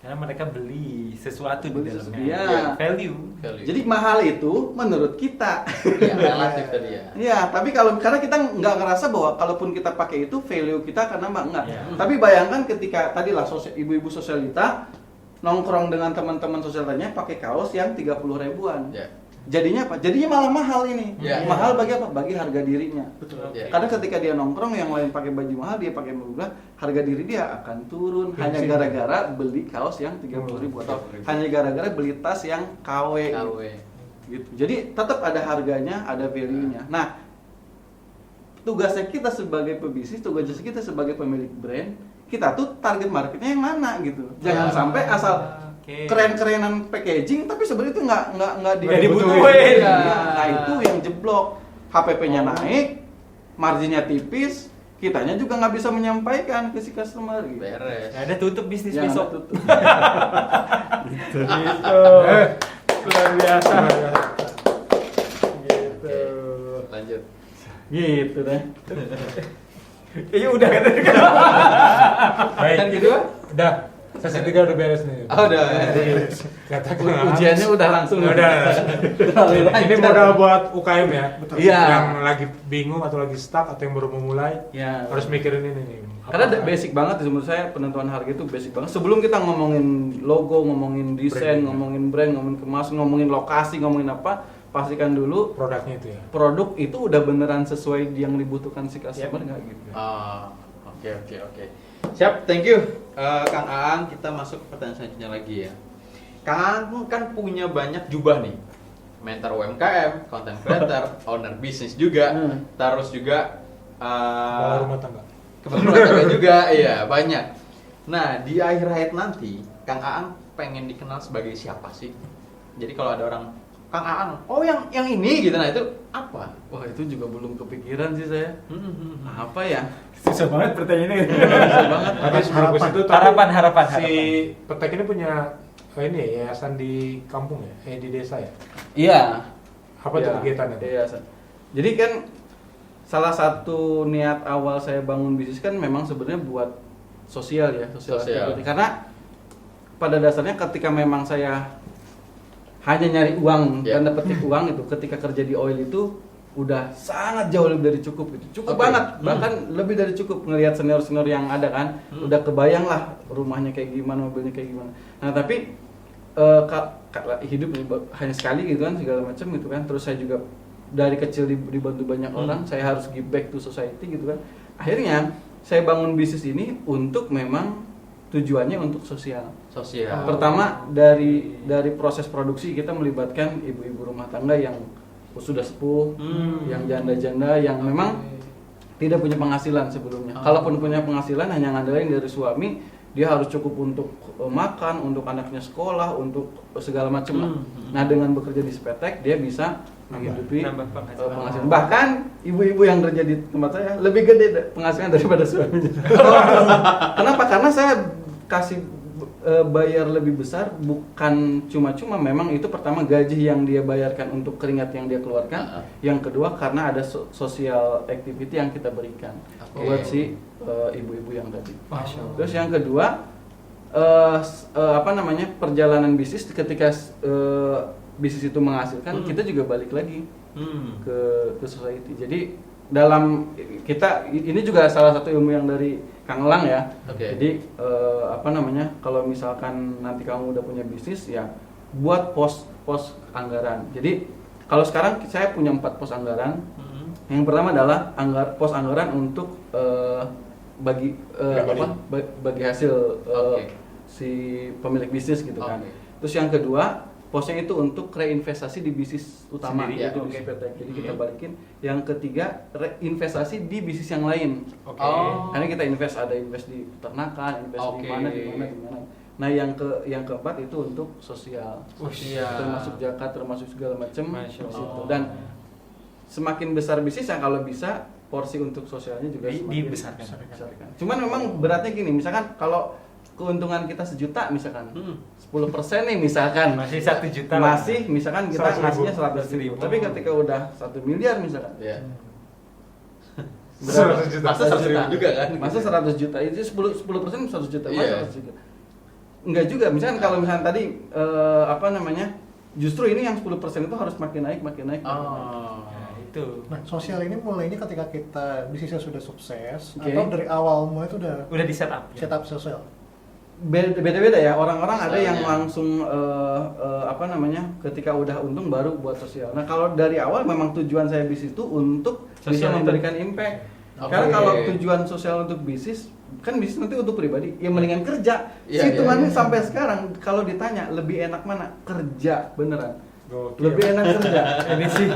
Karena mereka beli sesuatu di Beli dalamnya. sesuatu, iya. Value. Jadi mahal itu menurut kita. ya, relatif tadi ya. Iya, tapi karena kita nggak ngerasa bahwa kalaupun kita pakai itu value kita karena enggak. Iya. Tapi bayangkan ketika tadi lah ibu-ibu sosialita nongkrong dengan teman-teman sosialitanya pakai kaos yang 30 ribuan. Ya. Jadinya apa? Jadinya malah mahal ini. Iya. Mahal bagi apa? Bagi harga dirinya. Betul. Ya. Karena ketika dia nongkrong yang lain pakai baju mahal, dia pakai murah, harga diri dia akan turun hanya Gengsi. gara-gara beli kaos yang 30.000 atau hanya gara-gara beli tas yang KW. KW. Gitu. Jadi tetap ada harganya, ada value-nya. Nah, tugasnya kita sebagai pebisnis, tugasnya kita sebagai pemilik brand, kita tuh target marketnya yang mana gitu. Jangan sampai asal keren-kerenan packaging tapi sebenarnya itu nggak dibutuhin. Ya, nah itu yang jeblok. HPP-nya naik, marginnya tipis, kitanya juga nggak bisa menyampaikan ke si customer gitu. Beres. Ya, ada tutup bisnis Ya, besok. tutup. Gitu. Luar biasa. Gitu. Lanjut. Gitu deh. Kayaknya udah kan tadi kan. Baik. Kan kedua? Udah. Sesi 3 udah beres nih. Oh, udah. Katakan. Ujiannya udah langsung. Udah. Ini modal buat UKM ya. Betul. Iya. Yang lagi bingung atau lagi stuck atau yang baru memulai Ya. harus mikirin ini nih. Karena basic banget menurut saya penentuan harga itu basic banget. Sebelum kita ngomongin logo, ngomongin desain, Brand. ngomongin brand, ngomongin kemasan, ngomongin lokasi, ngomongin apa, pastikan dulu produknya itu ya. produk itu udah beneran sesuai yang dibutuhkan si customer nggak gitu. Oke. Siap, thank you. Kang Aang, kita masuk ke pertanyaan selanjutnya lagi ya. Kang Aang kan punya banyak jubah nih. Mentor UMKM, content creator, owner bisnis juga, terus juga Kepala rumah tangga. kepala rumah tangga juga, iya banyak. Nah di akhir hayat nanti, Kang Aang pengen dikenal sebagai siapa sih? Jadi kalau ada orang Kang Aang, oh yang ini gitu, nah itu apa? Wah itu juga belum kepikiran sih saya. Apa ya? Susah banget pertanyaannya. Susah banget. Tapi sebelum ke situ Harapan. si Petek ini punya ini ya, yayasan di kampung ya, di desa ya. Iya. Apa tuh kegiatannya? Iya. Jadi kan salah satu niat awal saya bangun bisnis kan memang sebenarnya buat sosial ya, sosial. Activity. Karena pada dasarnya ketika memang saya hanya nyari uang dan petik uang itu, ketika kerja di oil itu udah sangat jauh lebih dari cukup gitu. Cukup banget, bahkan lebih dari cukup ngelihat senior-senior yang ada kan. Udah kebayang lah rumahnya kayak gimana, mobilnya kayak gimana. Nah, tapi hidup hanya sekali gitu kan, segala macam gitu kan. Terus saya juga dari kecil dibantu banyak orang, saya harus give back to society gitu kan. Akhirnya saya bangun bisnis ini untuk memang tujuannya untuk sosial. Pertama dari proses produksi kita melibatkan ibu-ibu rumah tangga yang sudah sepuh, yang janda-janda yang memang tidak punya penghasilan sebelumnya. Kalaupun punya penghasilan hanya ngandelin dari suami, dia harus cukup untuk makan, untuk anaknya sekolah, untuk segala macam lah. Nah dengan bekerja di Spetek dia bisa menghidupi penghasilan. Bahkan ibu-ibu yang kerja di tempat saya lebih gede penghasilan daripada suaminya. Kenapa? Karena saya kasih bayar lebih besar bukan cuma-cuma, memang itu pertama gaji yang dia bayarkan untuk keringat yang dia keluarkan, yang kedua karena ada social activity yang kita berikan buat si ibu-ibu yang tadi. Terus yang kedua perjalanan bisnis ketika bisnis itu menghasilkan, kita juga balik lagi ke society. Jadi dalam kita ini juga salah satu ilmu yang dari Kang Elang ya. Jadi kalau misalkan nanti kamu udah punya bisnis ya, buat pos anggaran. Jadi kalau sekarang saya punya 4 pos anggaran. Yang pertama adalah pos anggaran untuk bagi hasil si pemilik bisnis gitu kan. Terus yang kedua, posnya itu untuk reinvestasi di bisnis utama sendiri, yaitu di Spetek. Jadi kita balikin. Yang ketiga, reinvestasi di bisnis yang lain. Karena kita invest di peternakan, invest di mana. Nah, yang keempat itu untuk sosial. Termasuk zakat, termasuk segala macam di situ. Dan semakin besar bisnisnya, kalau bisa porsi untuk sosialnya juga semakin dibesarkan. Cuman memang beratnya gini, misalkan kalau keuntungan kita 1 juta misalkan, 10% nih misalkan masih 1 juta masih misalkan kita 100.000. ngasihnya 100.000. Tapi ketika udah 1 miliar misalkan, Masa 100 ribu juga kan? Masa 100 juta itu 10% 100 juta. Masa Iya. 100 juta. Enggak juga, misalkan kalau misalkan tadi justru ini yang 10% itu harus makin naik. Itu. Nah, sosial ini mulainya ketika kita bisnisnya sudah sukses, Oke. atau dari awal mulai itu udah Udah di setup. setup sosial. Beda-beda ya, orang-orang ada yang Soalnya. langsung ketika udah untung baru buat sosial. Nah kalau dari awal memang tujuan saya bisnis itu untuk bisa Sosial memberikan impact. Karena kalau tujuan sosial untuk bisnis, kan bisnis nanti untuk pribadi, ya mendingan kerja. Hitungannya sampai sekarang kalau ditanya lebih enak mana, kerja beneran. Lebih enak kerja. Ini sih.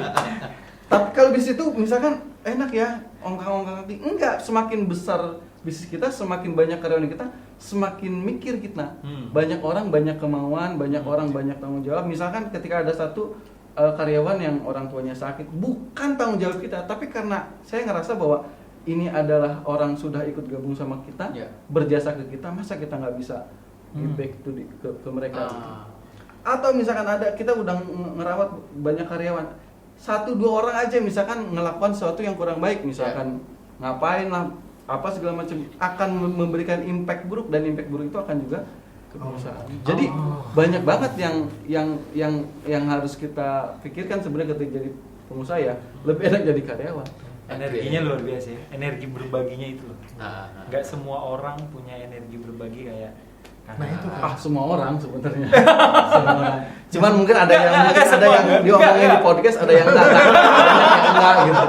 Tapi kalau bisnis itu misalkan enak ya, ongkang-ongkang nanti enggak, semakin besar bisnis kita, semakin banyak karyawan kita, semakin mikir kita. Hmm. Banyak orang banyak kemauan, banyak orang banyak tanggung jawab. Misalkan ketika ada satu karyawan yang orang tuanya sakit, bukan tanggung jawab kita, tapi karena saya ngerasa bahwa ini adalah orang sudah ikut gabung sama kita, Ya. berjasa ke kita, masa kita nggak bisa give back to ke mereka. Ah. Atau misalkan ada, kita udah ngerawat banyak karyawan, 1-2 orang aja misalkan ngelakukan sesuatu yang kurang baik, misalkan ngapain lah, apa segala macam, akan memberikan impact buruk, dan impact buruk itu akan juga ke perusahaan. Jadi banyak banget yang harus kita pikirkan sebenarnya ketika jadi pengusaha ya, lebih enak jadi karyawan. Energinya luar biasa ya, energi berbaginya itu loh. Nah, Nggak semua orang punya energi berbagi kayak Nah, itu kan. Semua orang sebenarnya. Semua orang. Cuman mungkin ada yang Nggak mungkin ada semua. yang diomongin Nggak. di podcast, ada yang enggak. Banyak yang enggak gitu.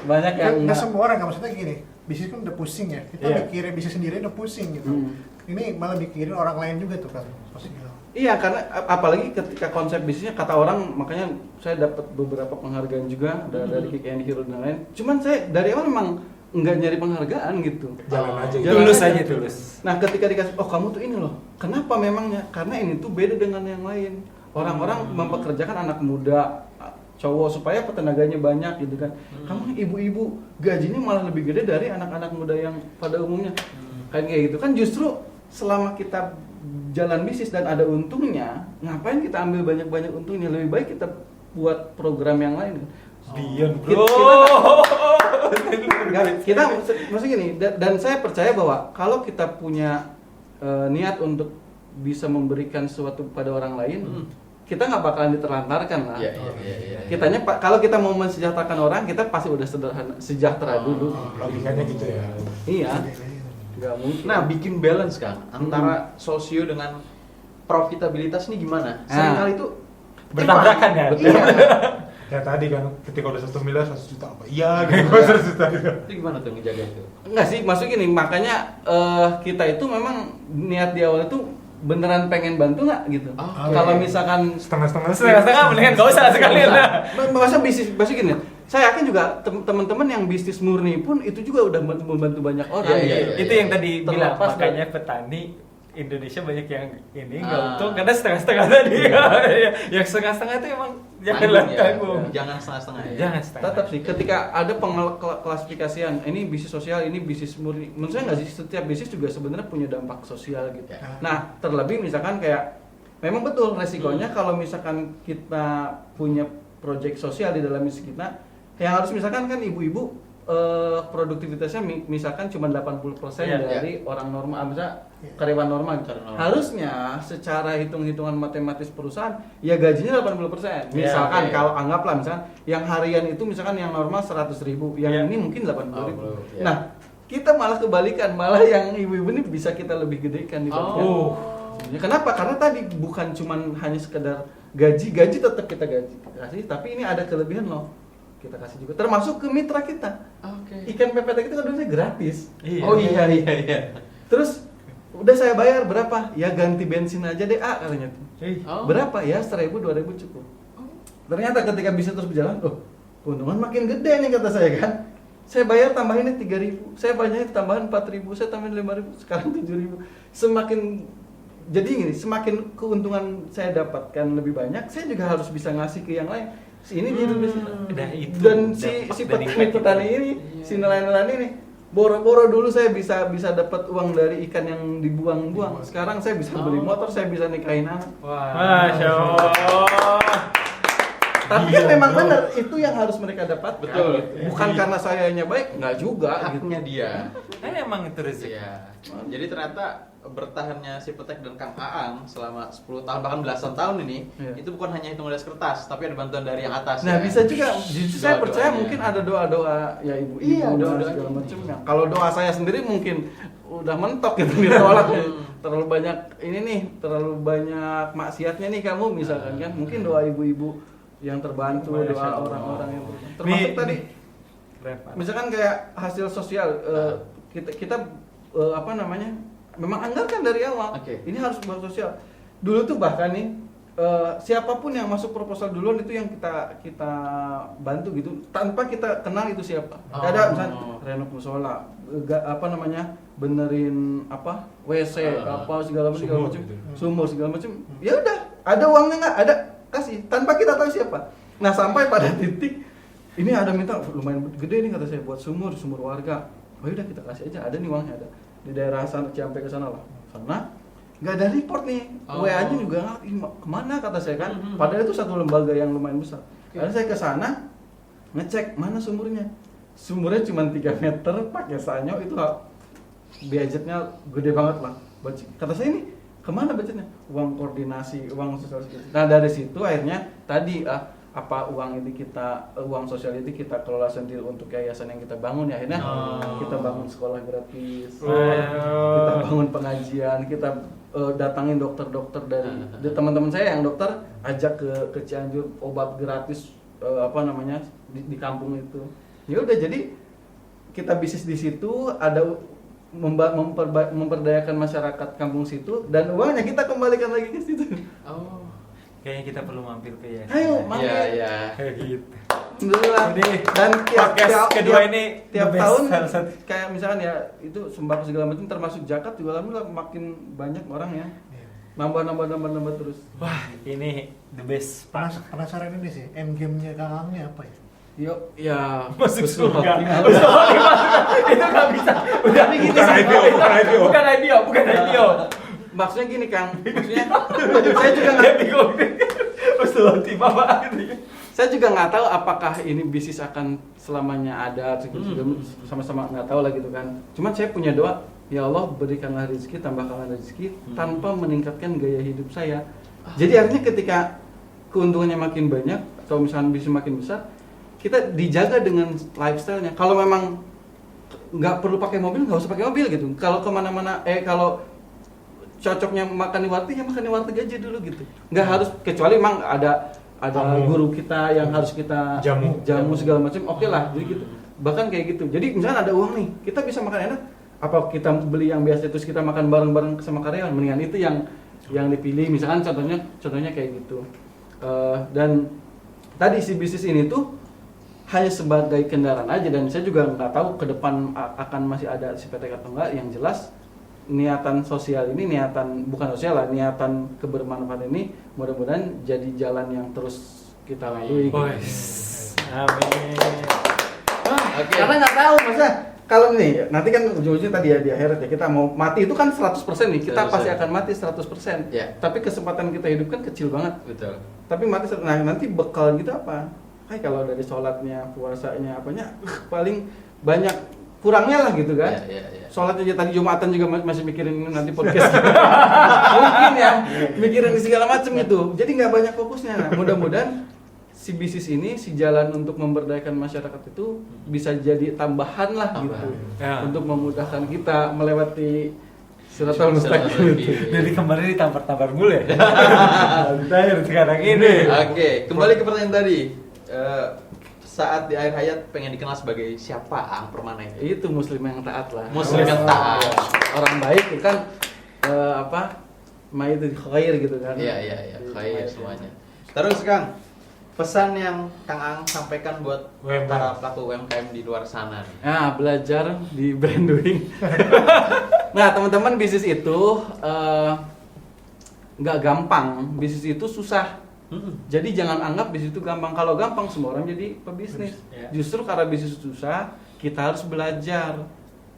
Banyak yang Nggak enggak. semua orang, nggak, maksudnya gini, bisnis kan udah pusing ya, kita Iya. mikirin bisnis sendiri udah pusing gitu. Ini malah mikirin orang lain juga tuh kan, sosial. Iya, karena apalagi ketika konsep bisnisnya, kata orang, makanya saya dapat beberapa penghargaan juga dari Kick and Hero dan lain. Cuman saya dari awal memang nggak nyari penghargaan gitu. Jalan aja gitu. tulus aja tulus. Nah, ketika dikasih, oh kamu tuh ini loh. Kenapa memangnya? Karena ini tuh beda dengan yang lain. Orang-orang mempekerjakan anak muda, cowok, supaya tenaganya banyak gitu kan. Kamu ibu-ibu gajinya malah lebih gede dari anak-anak muda yang pada umumnya. Kayak gitu kan, justru selama kita jalan bisnis dan ada untungnya, ngapain kita ambil banyak-banyak untungnya? Lebih baik kita buat program yang lain. Dion Kita- bro. Kita maksudnya gini, dan saya percaya bahwa kalau kita punya niat untuk bisa memberikan sesuatu pada orang lain, kita nggak bakalan diterlantarkan lah. Iya, iya. Kitanya kalau kita mau mensejahterakan orang, kita pasti udah sejahtera dulu. Logikanya gitu ya. Iya, nggak mungkin. Nah, bikin balance kan antara sosio dengan profitabilitas ini gimana? Seringkali itu Bertabrakan ya? Betul. Ya tadi kan ketika udah 1 miliar 100 juta apa? Iya gitu. 100 juta gitu. Itu gimana tuh ngejaga itu? Enggak sih, maksud gini, makanya kita itu memang niat di awal itu beneran pengen bantu nggak gitu. Oke. Kalau misalkan Setengah-setengah mendingan gak usah sekalian lah. masa bisnis gini, saya yakin juga teman-teman yang bisnis murni pun itu juga udah membantu banyak orang. Iya. Itu yang tadi bilang, Terlepas makanya petani Indonesia banyak yang ini nggak Ah. untung karena setengah-setengah tadi. Yang setengah-setengah itu emang jangan tanggung. Jangan setengah-setengah ya. Jangan setengah. Tetap sih, ketika ada klasifikasian, ini bisnis sosial, ini bisnis murni. Menurut saya nggak sih, setiap bisnis juga sebenarnya punya dampak sosial gitu. Ya. Nah, terlebih misalkan kayak, memang betul resikonya kalau misalkan kita punya proyek sosial di dalam bisnis kita, yang harus misalkan kan ibu-ibu produktivitasnya misalkan cuma 80% Iya, dari orang normal, misalnya karyawan normal. Karyawan normal. Harusnya secara hitung-hitungan matematis perusahaan ya gajinya 80%. Misalkan Iya. kalau anggaplah misalkan yang harian itu misalkan yang normal 100.000, yang Iya. ini mungkin 80.000. Iya. Nah, kita malah kebalikan, malah yang ibu-ibu ini bisa kita lebih gedekan dibandingkan. Ya, kenapa? Karena tadi bukan cuman hanya sekedar gaji tetap kita kasih, tapi ini ada kelebihan loh. Kita kasih juga, termasuk ke mitra kita. Oke. Ikan pepet kita kan dulunya gratis. Iya. Oh iya. Terus udah saya bayar berapa? Ya ganti bensin aja deh, katanya tuh. Oh. Berapa ya? 1.000, 2.000 cukup. Ternyata ketika bisa terus berjalan, keuntungan makin gede nih kata saya kan. Saya bayar tambahinnya 3.000, saya bayarnya tambahan 4.000, saya tambahin 5.000, sekarang 7.000. Jadi gini, semakin keuntungan saya dapatkan lebih banyak, saya juga harus bisa ngasih ke yang lain. Ini dia Udah itu dan si dampak dari petani impact ini, si nelayan ini, boro-boro dulu saya bisa dapat uang dari ikan yang dibuang-buang. Sekarang saya bisa beli motor, saya bisa nikahin anak. Masya Allah. Tapi kan memang benar itu yang harus mereka dapat. Betul. Bukan karena sayanya baik, nggak juga. Haknya dia. Kan emang itu rezeki. Iya. Jadi ternyata bertahannya si Petek dan Kang Aang selama 10 tahun bahkan belasan tahun ini, Iya. itu bukan hanya hitungan dari kertas, tapi ada bantuan dari yang atas. Nah ya. bisa juga, justru saya percaya Doa-doanya. mungkin ada doa-doa ya ibu-ibu Iya, dan doa-doanya. segala macamnya. Kalau doa saya sendiri mungkin udah mentok gitu ditolak. Terlalu banyak ini nih, terlalu banyak maksiatnya nih kamu misalkan kan. Mungkin doa ibu-ibu yang terbantu, Masya doa Allah. orang-orang yang termasuk Nih, tadi Keren, Pak. misalkan kayak hasil sosial kita apa namanya memang anggarkan dari awal. Oke. Ini harus buat sosial. Dulu tuh bahkan nih siapapun yang masuk proposal duluan itu yang kita bantu gitu tanpa kita kenal itu siapa. Nggak ada misalnya renov musola, benerin WC segala macam, sumur segala macam. Ya udah, ada uangnya nggak ada, kasih tanpa kita tahu siapa. Nah sampai pada titik ini ada minta lumayan gede nih kata saya buat sumur warga. Oh udah kita kasih aja, ada nih uangnya, ada di daerah sana Ciampek ke sana lah. Karena nggak ada report nih, WA-nya juga kemana kata saya kan. Padahal itu satu lembaga yang lumayan besar. Karena saya ke sana ngecek mana sumurnya cuma 3 meter pakai sanyo, itu budgetnya gede banget lah. Kata saya ini kemana budgetnya? Uang koordinasi, uang sosial. Nah dari situ akhirnya tadi uang sosial itu kita kelola sendiri untuk yayasan yang kita bangun ya. Akhirnya kita bangun sekolah gratis, kita bangun pengajian, kita datangin dokter-dokter dari teman-teman saya yang dokter, ajak ke Cianjur obat gratis di kampung itu. Ya udah, jadi kita bisnis di situ, ada memperdayakan masyarakat kampung situ, dan uangnya kita kembalikan lagi ke situ. Kayaknya kita perlu mampir ke ya. Ayo mampir. Iya. Kayak gitu. Alhamdulillah. Dan tiap tahun kayak misalkan ya itu sembako segala macam termasuk zakat juga, alhamdulillah makin banyak orang ya. Nambah terus. Wah, ini the best. Penasaran ini sih, end game-nya Kang Angnya apa ya? Yuk, ya Masuk surga. Itu nggak bisa. Udah bukan IPO. Maksudnya gini Kang, saya juga saya juga nggak tahu apakah ini bisnis akan selamanya ada, sama-sama nggak tahu lah gitu kan. Cuman saya punya doa, ya Allah berikanlah rezeki, tambahkanlah rezeki tanpa meningkatkan gaya hidup saya. Jadi artinya ketika keuntungannya makin banyak atau misalnya bisnis makin besar, kita dijaga dengan lifestyle-nya. Kalau memang nggak perlu pakai mobil, nggak usah pakai mobil gitu. Kalau kemana-mana, kalau cocoknya makan di warteg, ya makan di warteg aja dulu gitu. Nggak harus, kecuali memang ada guru kita yang harus kita jamu segala macam, oke lah, jadi gitu. Bahkan kayak gitu. Jadi misalnya ada uang nih, kita bisa makan enak. Apa kita beli yang biasa terus kita makan bareng-bareng sama karyawan? Mendingan itu yang dipilih. Misalkan contohnya kayak gitu. Dan tadi si bisnis ini tuh hanya sebagai kendaraan aja, dan saya juga nggak tahu ke depan akan masih ada si PT atau enggak. Yang jelas niatan sosial ini, niatan kebermanfaatan ini mudah-mudahan jadi jalan yang terus kita lalui. Amin. Karena nggak tahu masa kalau nih nanti kan ujung-ujungnya tadi ya di akhirat ya, kita mau mati itu kan 100% nih, kita pasti akan mati 100%. Ya. Tapi kesempatan kita hidup kan kecil banget. Betul. Tapi mati, nah nanti bekal kita apa? Kalau dari sholatnya, puasanya, apanya paling banyak kurangnya lah gitu kan. Ya. Sholat aja tadi Jumatan juga masih mikirin nanti podcast. Mungkin ya, mikirin segala macam gitu. Jadi nggak banyak fokusnya. Nah, mudah-mudahan si bisnis ini, si jalan untuk memberdayakan masyarakat itu bisa jadi tambahan lah gitu. Ya. Untuk memudahkan kita melewati Siratal Mustaqim itu. Dari kemarin ditampar-tampar mulu ya. Terakhir sekarang ini. Oke, kembali ke pertanyaan tadi. Saat di akhir hayat pengen dikenal sebagai siapa Ang Permana itu? Itu muslim yang taat lah. Muslim yang taat. Orang baik itu kan itu khair gitu kan. Iya, khair semuanya. Terus Kang, pesan yang Kang Ang sampaikan buat para pelaku UMKM di luar sana nih. Nah, belajar di branding. Nah, teman-teman, bisnis itu nggak gampang. Bisnis itu susah. Jadi jangan anggap bisnis itu gampang. Kalau gampang semua orang jadi pebisnis. Justru karena bisnis susah, kita harus belajar.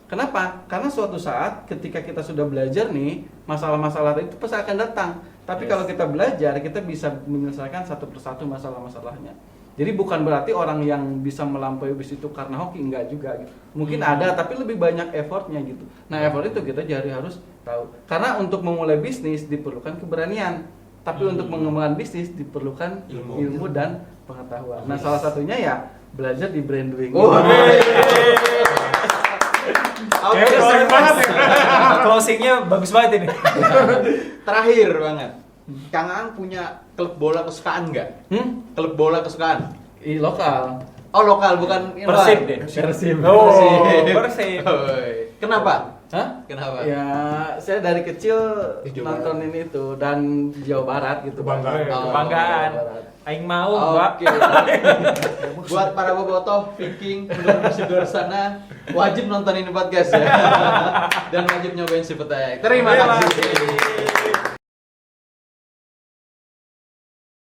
Kenapa? Karena suatu saat ketika kita sudah belajar nih, masalah-masalah itu pasti akan datang. Tapi kalau kita belajar, kita bisa menyelesaikan satu persatu masalah-masalahnya. Jadi bukan berarti orang yang bisa melampaui bisnis itu karena hoki, enggak juga gitu. Mungkin ada, tapi lebih banyak effortnya gitu. Nah, effort itu kita harus tahu. Karena untuk memulai bisnis diperlukan keberanian. Tapi untuk mengembangkan bisnis diperlukan ilmu dan pengetahuan. Nah, salah satunya ya belajar di branding. Closingnya bagus banget ini. Terakhir banget. Kang Ang punya klub bola kesukaan nggak? Klub bola kesukaan? Lokal. Oh, lokal, bukan Persib deh. Persib. Oh, Persib. Kenapa? Hah? Kenapa? Ya, saya dari kecil Di Jawa nontonin itu dan Jawa Barat gitu. Kebanggaan. Oh. Kebanggaan. Jawa Barat. Aing mau, Mbak. Oke. Buat para bobotoh, Viking, penduduk di luar sana, wajib nonton ini podcast ya. Dan wajib nyobain si petai. Terima kasih.